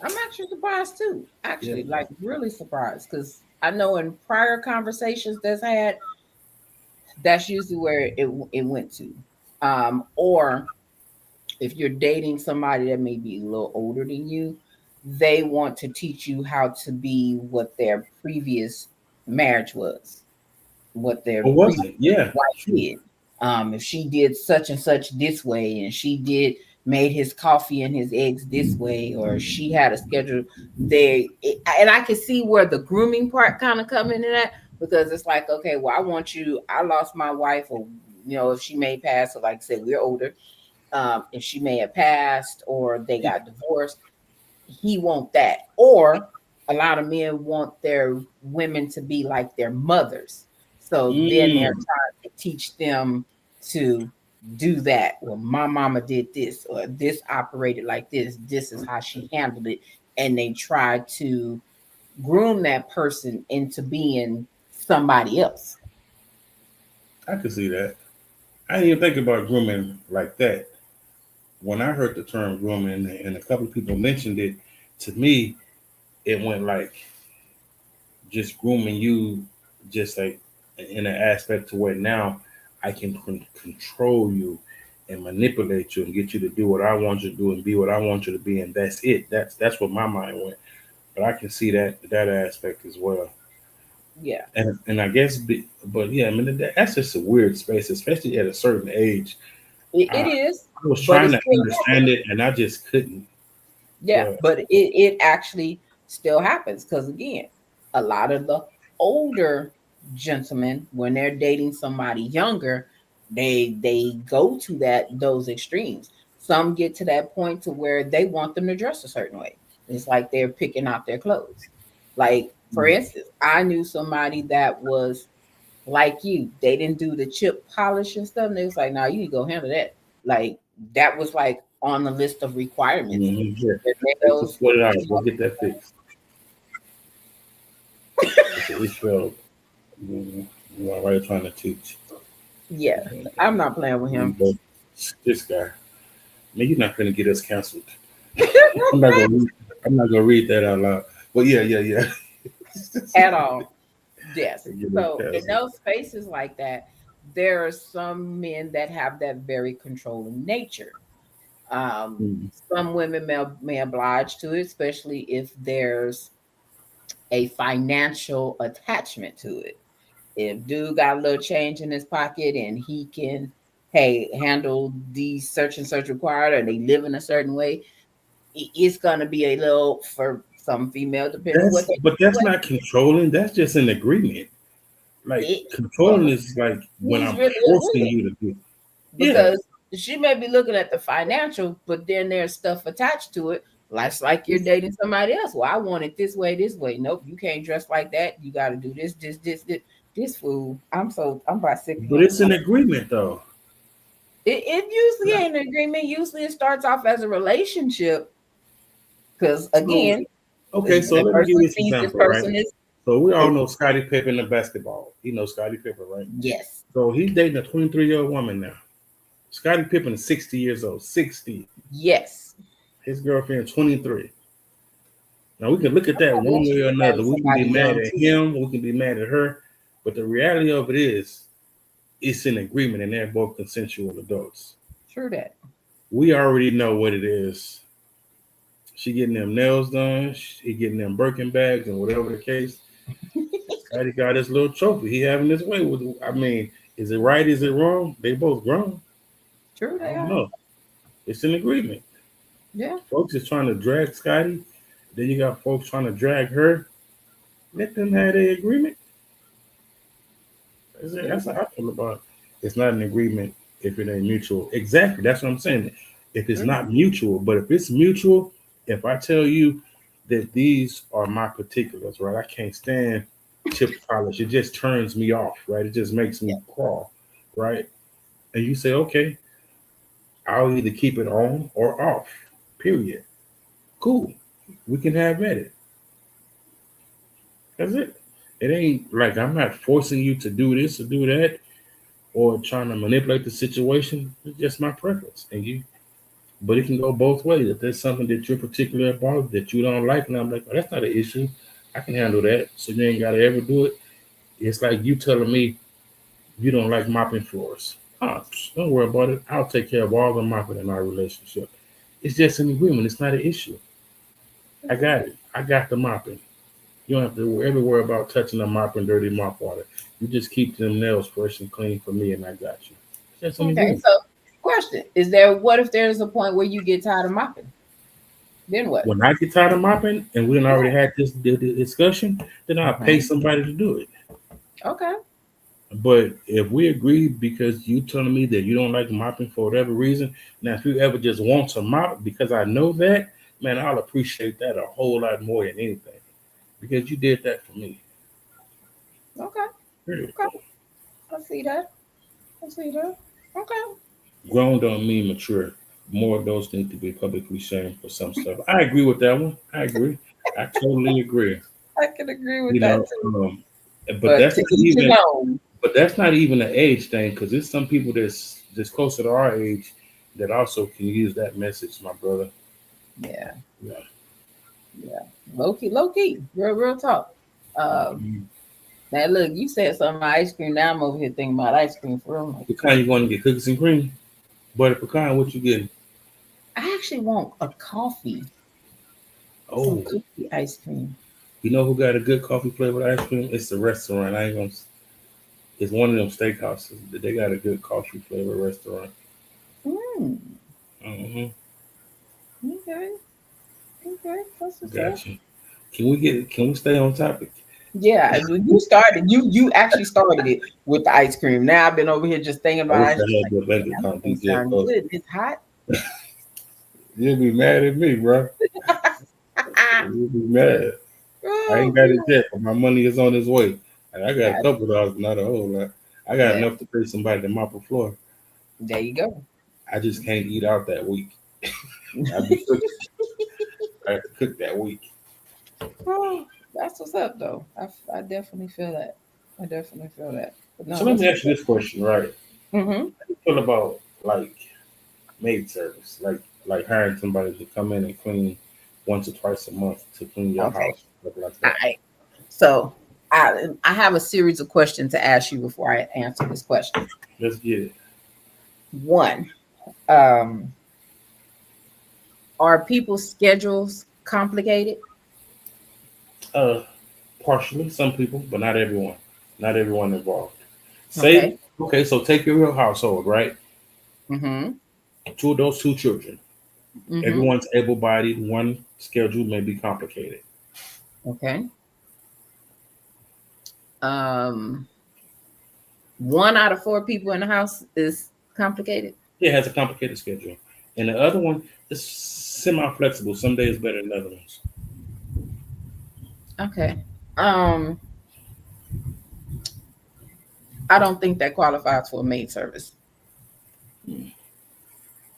I'm actually surprised too. Actually, like really surprised, because I know in prior conversations that's usually where it went to. Or if you're dating somebody that may be a little older than you, they want to teach you how to be what their previous marriage was, what their previous wife did. If she did such and such this way, and she made his coffee and his eggs this way, or she had a schedule, and I can see where the grooming part kind of come into that, because it's like, okay, well, I lost my wife, or if she may pass, or like I said, we're older, if she may have passed or they got divorced, he want that. Or a lot of men want their women to be like their mothers. So then they're trying to teach them to do that. Well, my mama did this, or this operated like this. This is how she handled it. And they try to groom that person into being somebody else. I can see that. I didn't even think about grooming like that. When I heard the term grooming and a couple of people mentioned it, to me, it went like just grooming you, just like in an aspect to where now I can control you and manipulate you and get you to do what I want you to do and be what I want you to be, and that's it. That's what my mind went. But I can see that aspect as well. Yeah. And I guess, but yeah, I mean that's just a weird space, especially at a certain age. It is. I was trying to understand it, and I just couldn't. Yeah, but it actually still happens, because again, a lot of the older gentlemen, when they're dating somebody younger, they go to those extremes. Some get to that point to where they want them to dress a certain way. It's like they're picking out their clothes. Like, for instance, I knew somebody that was like you. They didn't do the chip polish and stuff. And they was like, "Nah, you need to go handle that." Like, that was like on the list of requirements. Yeah. What did I go get that fixed? It's failed. Why are you trying to teach? Yeah, I'm not playing with him. This guy, man, you're not going to get us canceled. I'm not gonna read that out loud. But yeah. At all. Yes. So in those spaces like that, there are some men that have that very controlling nature. Some women may oblige to it, especially if there's a financial attachment to it. If dude got a little change in his pocket and he can, handle these search and search required, or they live in a certain way, it's gonna be a little, for some female, depending on what. But that's not controlling. That's just an agreement. Like, controlling is like when I'm really forcing you to do. Because she may be looking at the financial, but then there's stuff attached to it. Like you're dating somebody else. Well, I want it this way. Nope, you can't dress like that. You got to do this. This fool. I'm about sick. But it's an agreement, though. It usually ain't an agreement. Usually it starts off as a relationship. Because again, so let me give you this example, right? So we all know Scottie Pippen in basketball. You know Scottie Pippen, right? Yes. So he's dating a 23-year-old woman now. Scottie Pippen is 60 years old. 60. Yes. His girlfriend 23. Now we can look at that one way or another. We can be mad at him. We can be mad at her. But the reality of it is, it's an agreement, and they're both consensual adults. True that. We already know what it is. She getting them nails done. He getting them Birkin bags, and whatever the case. Scotty got his little trophy. He having his way with it. I mean, is it right? Is it wrong? They both grown. True that. I don't know. It's an agreement. Yeah. Folks is trying to drag Scotty. Then you got folks trying to drag her. Let them have their agreement. That's how I feel about it. It's not an agreement if it ain't mutual. Exactly. That's what I'm saying. If it's not mutual, but if it's mutual, if I tell you that these are my particulars, right? I can't stand chip polish. It just turns me off, right? It just makes me crawl, right? And you say, okay, I'll either keep it on or off, period. Cool. We can have at it. That's it. It ain't like I'm not forcing you to do this or do that or trying to manipulate the situation. It's just my preference. But it can go both ways. If there's something that you're particular about that you don't like, and I'm like, oh, that's not an issue. I can handle that. So you ain't got to ever do it. It's like you telling me you don't like mopping floors. Don't worry about it. I'll take care of all the mopping in our relationship. It's just an agreement. It's not an issue. I got it. I got the mopping. You don't have to ever worry about touching the mop and dirty mop water. You just keep them nails fresh and clean for me, and I got you. That's only Okay, good. so question: Is there what if there's a point where you get tired of mopping? Then what? When I get tired of mopping, and we done Yeah. already had this discussion, then I'll pay somebody to do it. Okay. But if we agree because you telling me that you don't like mopping for whatever reason, now if you ever just want to mop because I know that, man, I'll appreciate that a whole lot more than anything because you did that for me. Okay. Period. Okay. I see that. I see that. Okay. Grown don't mean mature. More of those need to be publicly shamed for some stuff. I agree with that one. I agree. I totally agree. I can agree with You that know, too. but But that's to not each his even. own. But that's not even an age thing because there's some people that's closer to our age that also can use that message, my brother. Yeah. Yeah. Yeah. Low key. Real talk. Um, Mhm. Now look, you said something about ice cream. Now I'm over here thinking about ice cream for real. What kind you want to get? Cookies and cream, butter pecan. What you getting? I actually want a coffee, some Oh, cookie ice cream. you know who got a good coffee flavored ice cream? It's the restaurant. I ain't gonna. It's one of them steakhouses. They got a good coffee flavored restaurant. Hmm. Mm-hmm. Okay. Okay. That's what's up. Gotcha. Can we get? Can we stay on topic? Yeah, you started. You actually started it with the ice cream. Now I've been over here just thinking I about wish ice I cream. had your bank Like, account that details. sound good. It's hot. You'll be mad at me, bro. You'll be mad. I Oh, ain't got it yet, but my money is on its way. And I got a God. couple dollars, not a whole lot. I got Yeah, enough to pay somebody to mop the floor. there you go. I just can't eat out that week. I be cooking. I have to cook that week. Oh, that's what's up, though. I definitely feel that. I definitely feel that. But So no, let that's me ask you this question, right? mm-hmm. How you feel about like maid service, like hiring somebody to come in and clean once or twice a month to clean your Okay. house, stuff like All that? right. So I have a series of questions to ask you before I answer this question. Let's get it. One, um, are people's schedules complicated? Uh, partially, some people, but not everyone. Not everyone involved. Say, Okay. okay, so take your real household, right? Mm-hmm. Two adults, two children. Mm-hmm. Everyone's able-bodied. One schedule may be complicated. Okay. Um, one out of four people in the house is complicated. It has a complicated schedule, and the other one is semi-flexible. Some days better than other ones. Okay. Um, I don't think that qualifies for a maid service.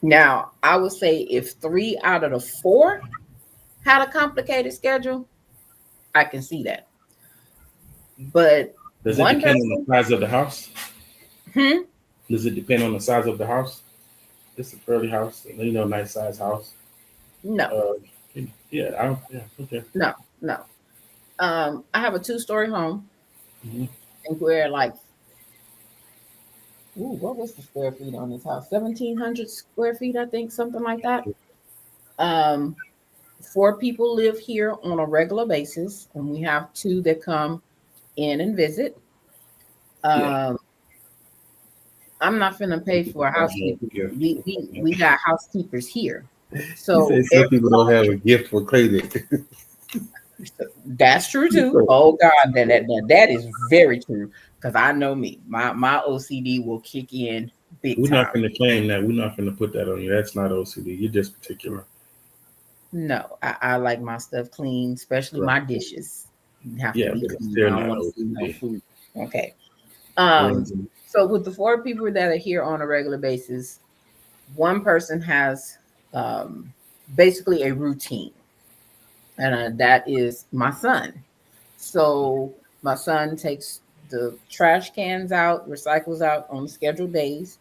Now, I would say if three out of the four had a complicated schedule, I can see that. But Does it one depend on the person, size of the house? hmm? Does it depend on the size of the house? It's a fairly house, nice size house. No, Uh, yeah, I don't. Yeah, okay. no, no. I have a two-story home, Mhm. and we're like, ooh, what was the square feet on this house? 1,700 square feet, I think, something like that. Um, four people live here on a regular basis, and we have two that come in and visit. Yeah. Um, I'm not finna pay for a housekeeper. We got housekeepers here. You say So some people don't have a gift for cleaning. that's true too. Oh God, that is very true. Because I know me, my OCD will kick in big We're not time. going to claim that. We're not going to put that on you. That's not OCD. You're just particular. No, I like my stuff clean, especially Right. my dishes have to Yeah, be but it's clean. still I don't not want to see no OCD. food. Okay. Mhm. So with the four people that are here on a regular basis, one person has um basically a routine, and that is my son. So my son takes the trash cans out, recycles out on scheduled days.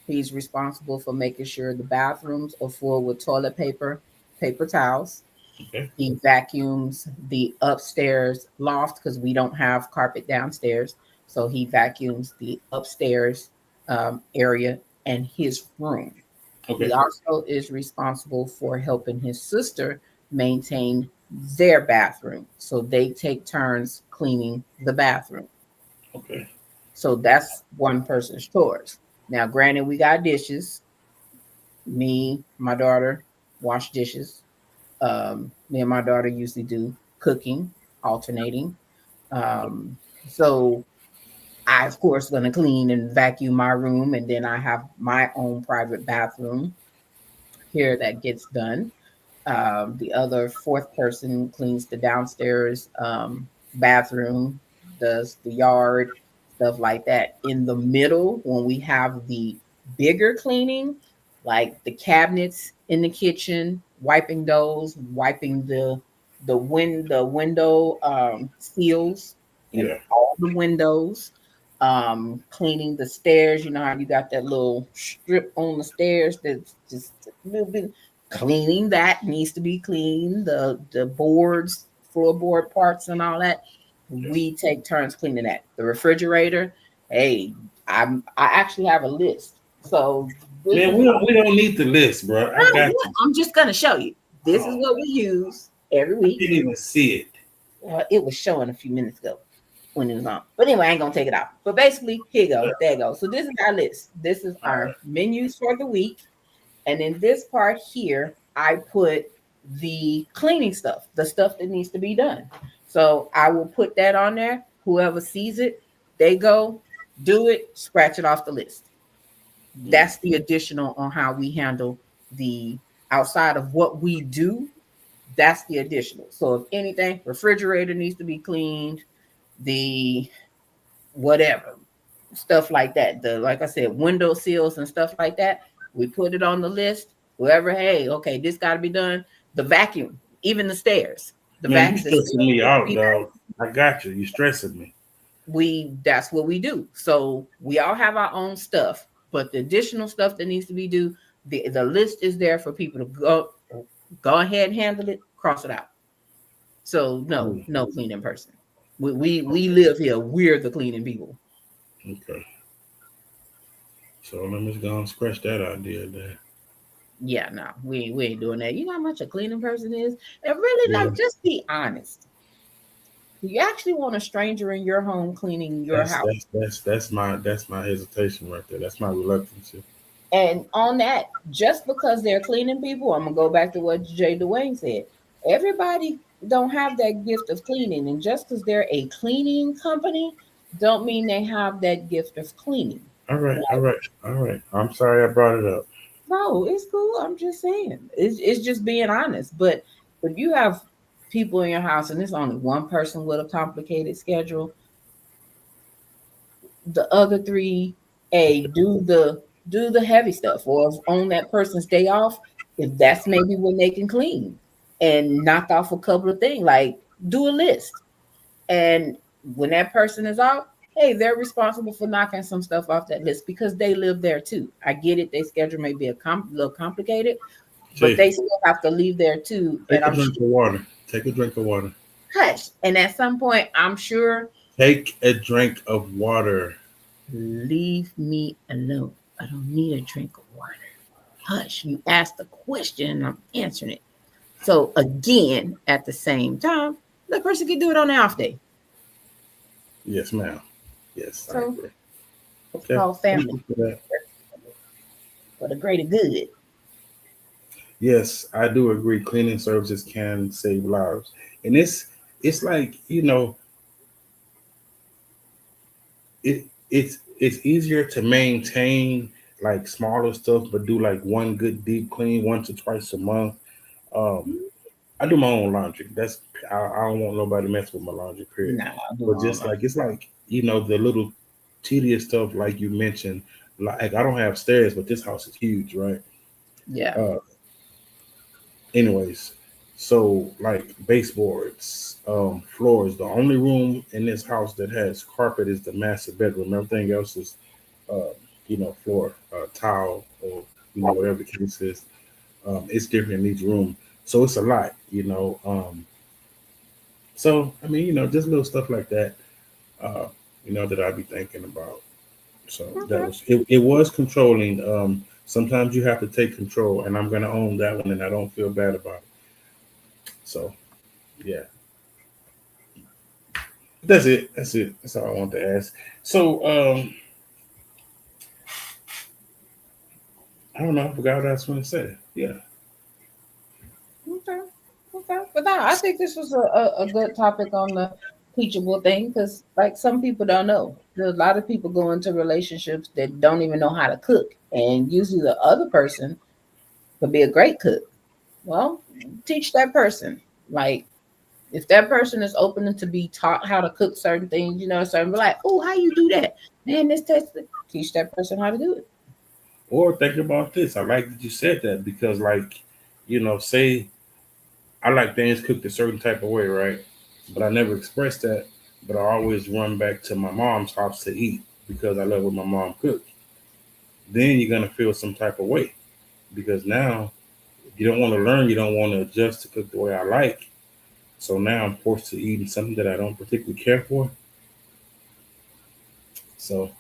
He's responsible for making sure the bathrooms are full with toilet paper, paper towels. Okay. He vacuums the upstairs loft because we don't have carpet downstairs. So he vacuums the upstairs area and his room. He Okay. also is responsible for helping his sister maintain their bathroom. So they take turns cleaning the bathroom. Okay. So that's one person's chores. Now, granted, we got dishes. Me, my daughter wash dishes. Me and my daughter usually do cooking, alternating. So I, of course, going to clean and vacuum my room, and then I have my own private bathroom here that gets done. The other fourth person cleans the downstairs bathroom, does the yard, stuff like that. In the middle, when we have the bigger cleaning, like the cabinets in the kitchen, wiping those, wiping the window seals and Yeah. all the windows, cleaning the stairs. You know how you got that little strip on the stairs that's just a little bit, cleaning that needs to be cleaned, the boards, floorboard parts and all that. We take turns cleaning that. The refrigerator, hey, I actually have a list. So this Man, is we don't need the list, bro. I got you. I'm just gonna show you. This is what we use every I week. didn't even see it. It was showing a few minutes ago when it was on. But anyway, I ain't gonna take it out. But basically, here you go. There you go. So this is our list. This is our menus for the week. And in this part here, I put the cleaning stuff, the stuff that needs to be done. So I will put that on there. Whoever sees it, they go do it, scratch it off the list. That's the additional on how we handle the outside of what we do. That's the additional. So if anything, refrigerator needs to be cleaned, the whatever stuff like that. The, like I said, window seals and stuff like that. We put it on the list. Whoever, hey, okay, this got to be done. The vacuum, even the stairs. The Man, you vacuum. stressing me out, dog. I got you. You stressing me. That's what we do. So we all have our own stuff, but the additional stuff that needs to be done, the list is there for people to go ahead and handle it, cross it out. So no cleaning person. We live here. We're the cleaning people. Okay. So let me just go and scratch that idea there. Yeah, no, we ain't doing that. You know how much a cleaning person is? And really, like, just be honest. Do you actually want a stranger in your home cleaning your house? That's my hesitation right there. That's my reluctance. And on that, just because they're cleaning people, I'm gonna go back to what Jay Dwayne said. Everybody don't have that gift of cleaning, and just because they're a cleaning company, don't mean they have that gift of cleaning. All right. I'm sorry I brought it up. No, it's cool. I'm just saying. It's just being honest. But if you have people in your house and it's only one person with a complicated schedule, the other three, do the heavy stuff. Or if on that person's day off, if that's maybe when they can clean and knock off a couple of things, like do a list. And when that person is off, hey, they're responsible for knocking some stuff off that list because they live there too. I get it. Their schedule may be a little complicated, but they still have to leave there too. Take a drink of water. Take a drink of water. Hush. And at some point, I'm sure. Take a drink of water. Leave me alone. I don't need a drink of water. Hush. You asked a question and I'm answering it. So again, at the same time, the person can do it on the off day. Yes, ma'am. Yes. So okay. All family for the greater good. Yes, I do agree. Cleaning services can save lives, and it's like, it's easier to maintain like smaller stuff, but do like one good deep clean once or twice a month. I do my own laundry. I don't want nobody to mess with my laundry. Period. Nah, but just like it's like the little tedious stuff like you mentioned. Like I don't have stairs, but this house is huge, right? Yeah. Anyways, so like baseboards, floors. The only room in this house that has carpet is the master bedroom. Everything else is, floor, tile, or whatever the case is. It's different in each room, so it's a lot. So I mean, just little stuff like that. That I'd be thinking about. So that was it. It was controlling. Sometimes you have to take control, and I'm going to own that one, and I don't feel bad about it. So, Yeah. That's it. That's it. That's all I want to ask. So, I don't know. I forgot what I was going to say. Yeah. Okay. Okay. But no, I think this was a good topic on the teachable thing because, like, some people don't know. There's a lot of people go into relationships that don't even know how to cook. And usually the other person could be a great cook. Well, teach that person. Like, if that person is open to be taught how to cook certain things, so I'm like, oh, how you do that? Man, this test, teach that person how to do it. Or think about this. I like that you said that because, like, say I like things cooked a certain type of way, right? But I never expressed that. But I always run back to my mom's house to eat because I love what my mom cooked. Then you're gonna feel some type of way because now you don't want to learn, you don't want to adjust to cook the way I like. So now I'm forced to eat something that I don't particularly care for. So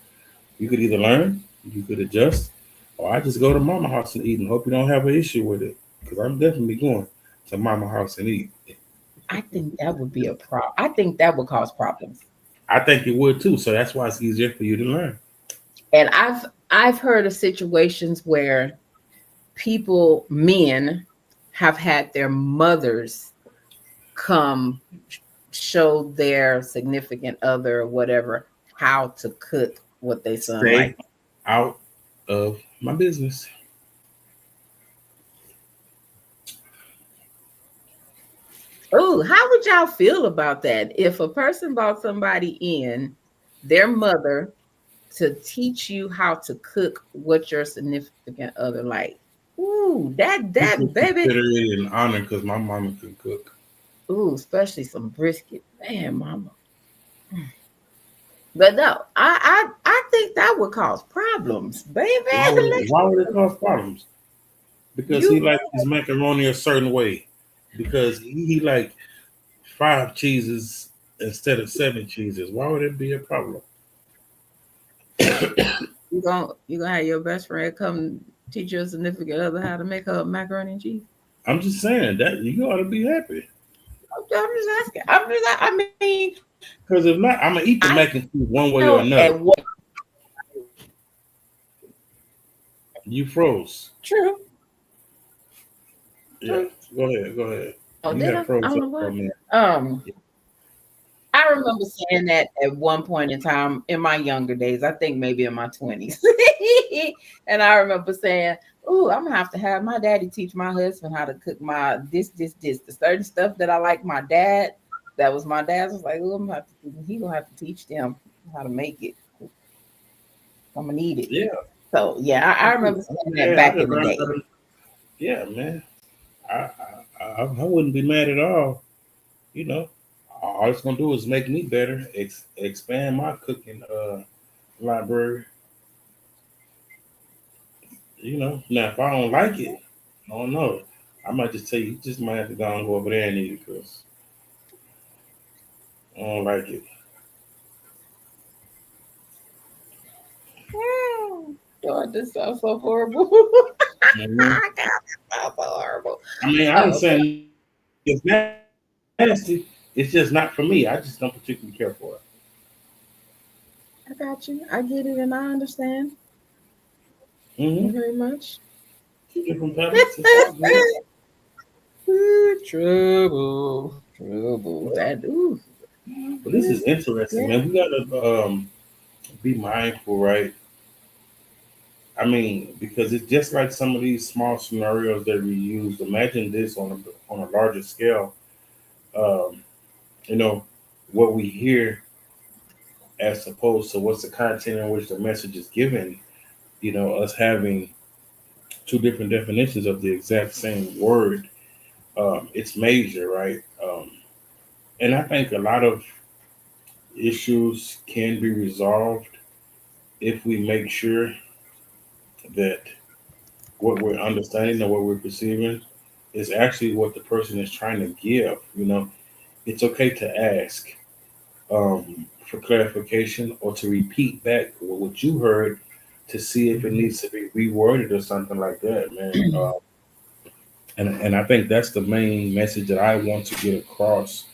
you could either learn, you could adjust, or I just go to mama house and eat and hope you don't have an issue with it. Because I'm definitely going to mama house and eat. I think that would be a problem. I think that would cause problems. I think it would too. So that's why it's easier for you to learn. And I've heard of situations where men have had their mothers come show their significant other or whatever how to cook what they son Stay like. out of my business. Oh, how would y'all feel about that? If a person brought somebody in, their mother, to teach you how to cook what your significant other like. Ooh, that People baby. consider it an honor because my mama can cook. Ooh, especially some brisket. Man, mama. But no, I think that would cause problems, baby. Why would it cause problems? Because he You likes his macaroni a certain way. Because he like 5 cheeses instead of 7 cheeses. Why would it be a problem? you gonna have your best friend come teach your significant other how to make her macaroni and cheese? I'm just saying that you ought to be happy. I'm just asking. I mean, Because if not, I'm gonna eat the I mac and cheese one way or know another. at what You froze. true. Yeah. Go ahead. Go ahead. Oh, You did I? have froze I don't up know for a what. minute. I remember saying that at one point in time in my younger days. I think maybe in my 20s. And I remember saying, "Ooh, I'm gonna have to have my daddy teach my husband how to cook my this. The certain stuff that I like my dad. That was my dad's. I was like, oh, he gonna have to teach them how to make it. I'm gonna need it." Yeah. So yeah, I remember saying that Yeah, back in the day. yeah, man. I, I wouldn't be mad at all. You know, all it's gonna do is make me better. Expand my cooking library. Now if I don't like it, I don't know. I might just tell you, you just might have to go and go over there and eat it because I don't like it. God, this sounds so horrible. Mm-hmm. God, this sounds so horrible. I mean, I ain't Oh, okay. saying it's nasty. It's just not for me. I just don't particularly care for it. I got you. I get it and I understand. Thank Mm-hmm. you very much. Two different pebbles. It's all good. Ooh, trouble. Well, That ooh. but this is interesting, Yeah. man. We gotta be mindful, right? I mean, because it's just like some of these small scenarios that we use. Imagine this on a larger scale. Um, you know, what we hear as opposed to what's the content in which the message is given. Us having two different definitions of the exact same word. It's major, right? And I think a lot of issues can be resolved if we make sure that what we're understanding and what we're perceiving is actually what the person is trying to give. It's okay to ask for clarification or to repeat back what you heard to see if it needs to be reworded or something like that, man. And I think that's the main message that I want to get across.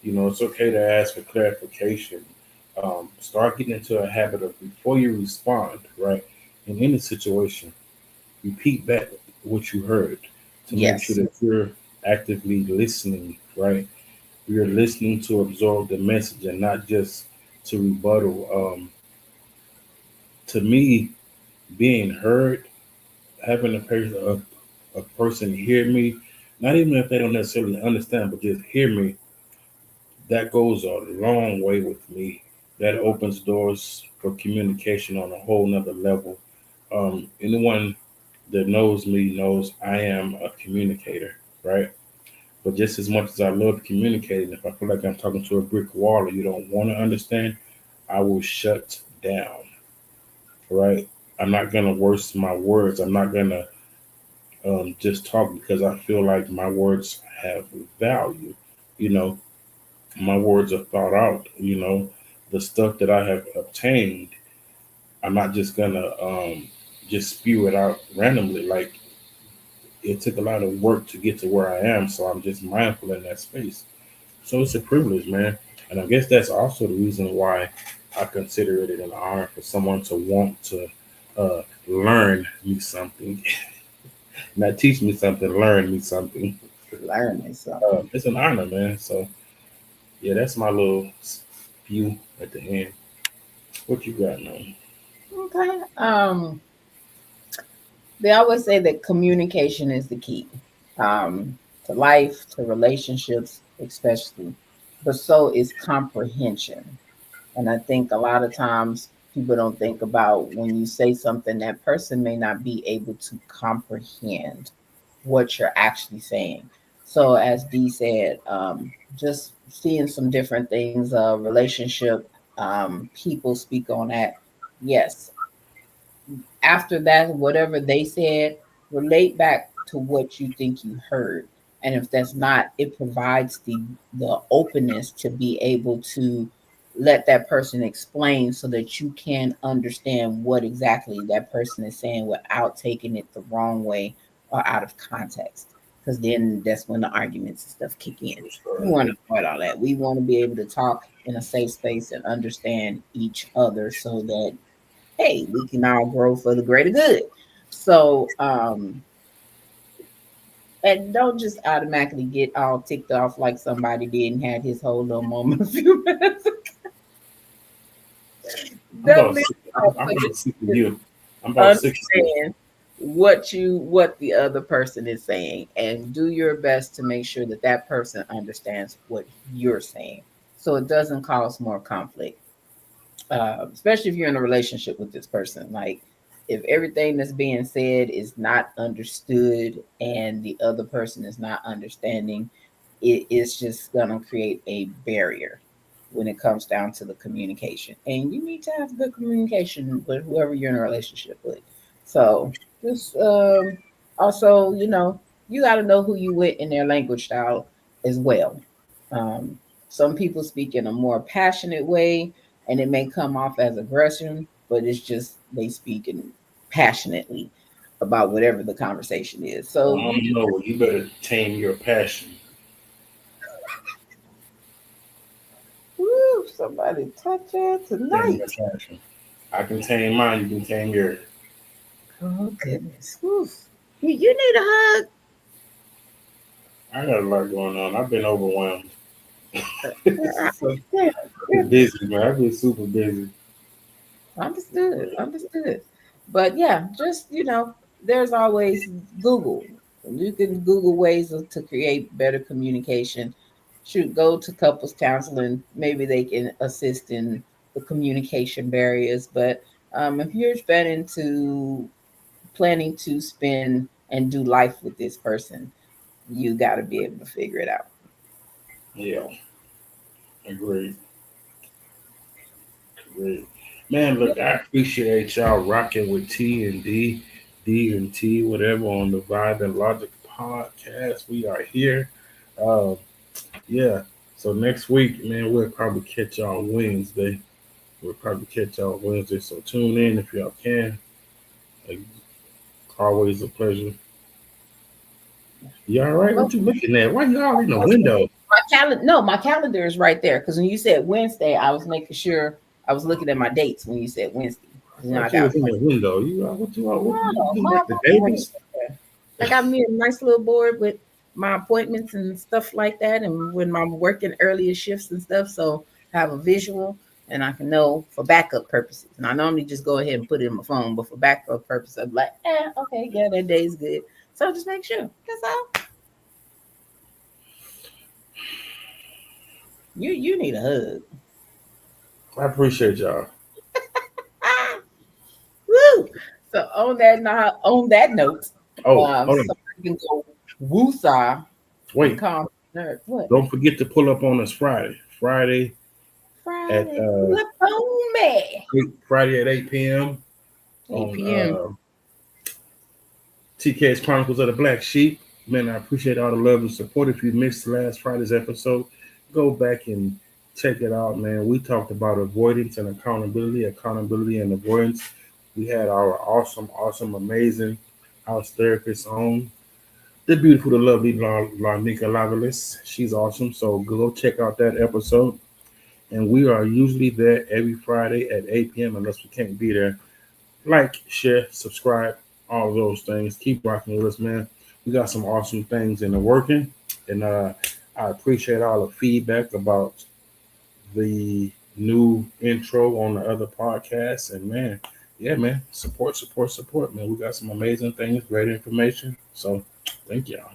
It's okay to ask for clarification. Start getting into a habit of before you respond, right? In any situation, repeat back what you heard to make sure Yes. that you're actively listening, right? You're listening to absorb the message and not just to rebuttal. To me, being heard, having a person hear me, not even if they don't necessarily understand, but just hear me, that goes a long way with me. That opens doors for communication on a whole nother level. Anyone that knows me knows I am a communicator, right? But just as much as I love communicating, if I feel like I'm talking to a brick wall or you don't want to understand, I will shut down, right? I'm not going to waste my words. I'm not going to just talk because I feel like my words have value. You know, my words are thought out. The stuff that I have obtained, I'm not just going to just spew it out randomly. Like, it took a lot of work to get to where I am, so I'm just mindful in that space. So it's a privilege, man. And I guess that's also the reason why I consider it an honor for someone to want to learn me something. Not teach me something, learn me something. Learning something. It's an honor, man. So, yeah, that's my little spew at the end. What you got, man? Okay. They always say that communication is the key to life, to relationships, especially. But so is comprehension. And I think a lot of times people don't think about when you say something, that person may not be able to comprehend what you're actually saying. So, as Dee said, just seeing some different things, relationship, people speak on that. Yes, after that, whatever they said, relate back to what you think you heard. And if that's not, it provides the openness to be able to let that person explain so that you can understand what exactly that person is saying without taking it the wrong way or out of context. Because then that's when the arguments and stuff kick in. We want to avoid all that. We want to be able to talk in a safe space and understand each other so that hey, we can all grow for the greater good. So, and don't just automatically get all ticked off like somebody did and had his whole little moment a few minutes ago. I'm Don't about be sick, I'm off, about sick of you. I'm about sick of you. understand what the other person is saying and do your best to make sure that that person understands what you're saying so it doesn't cause more conflict, especially if you're in a relationship with this person. Like, if everything that's being said is not understood and the other person is not understanding, it is just going to create a barrier when it comes down to the communication. And you need to have good communication with whoever you're in a relationship with. So, just also, you got to know who you with in their language style as well. Um, some people speak in a more passionate way and it may come off as aggression, but it's just they speaking passionately about whatever the conversation is. So I don't know. You better tame your passion. woo, somebody touch it Tame your tonight. passion. I can tame mine. You can tame yours. Oh goodness. Woo. You need a hug. I got a lot going on. I've been overwhelmed. I So understand. busy, man. I've been super busy. Understood. Understood. But yeah, just there's always Google. You can Google ways to create better communication. Should go to couples counseling. Maybe they can assist in the communication barriers. But if you're planning to spend and do life with this person, you got to be able to figure it out. Yeah, agreed. Agreed. Man, Yeah. look, I appreciate y'all rocking with D and T, whatever on the Vibe and Logic podcast. We are here. Uh, yeah. So next week, man, we'll probably catch y'all Wednesday. So tune in if y'all can. Like, always a pleasure. You all right? What you looking at? Why you all in the window? My calendar is right there. Because when you said Wednesday, I was making sure I was looking at my dates when you said Wednesday. You was in the window. What you like the Davis? I got me a nice little board with my appointments and stuff like that, and when I'm working earlier shifts and stuff, so I have a visual and I can know for backup purposes. And I normally just go ahead and put it in my phone, but for backup purposes, I'm like, okay, yeah, that day's good. So just make sure. That's all. You need a hug. I appreciate y'all. Woo! So on that note, hold on. somebody can go woosah. Wait. What? Don't forget to pull up on us Friday. Friday at Friday at 8 p.m. 8 p.m. TK's Chronicles of the Black Sheep. Man, I appreciate all the love and support. If you missed last Friday's episode, go back and check it out, man. We talked about avoidance and accountability and avoidance. We had our awesome, amazing house therapist on. The beautiful, the lovely Larnika Lavalis. She's awesome. So go check out that episode. And we are usually there every Friday at 8 p.m. unless we can't be there. Like, share, subscribe, all those things. Keep rocking with us, man. We got some awesome things in the working. And I appreciate all the feedback about the new intro on the other podcasts. And man, yeah, man, support, man. We got some amazing things, great information. So thank y'all.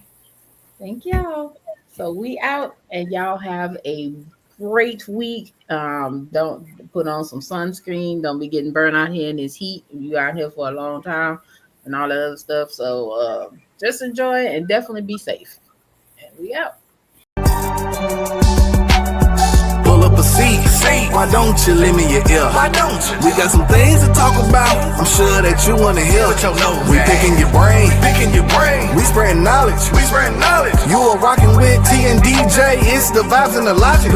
So we out, and y'all have a great week. Don't put on some sunscreen. Don't be getting burned out here in this heat. You out here for a long time and all that other stuff. So just enjoy it and definitely be safe. And we out. Pull up a seat. Why don't you lend me your ear? Why don't you? We got some things to talk about. I'm sure that you wanna hear. We picking your brain. We spreading knowledge. You are rocking with Tee and DJ. It's the vibes and the logic.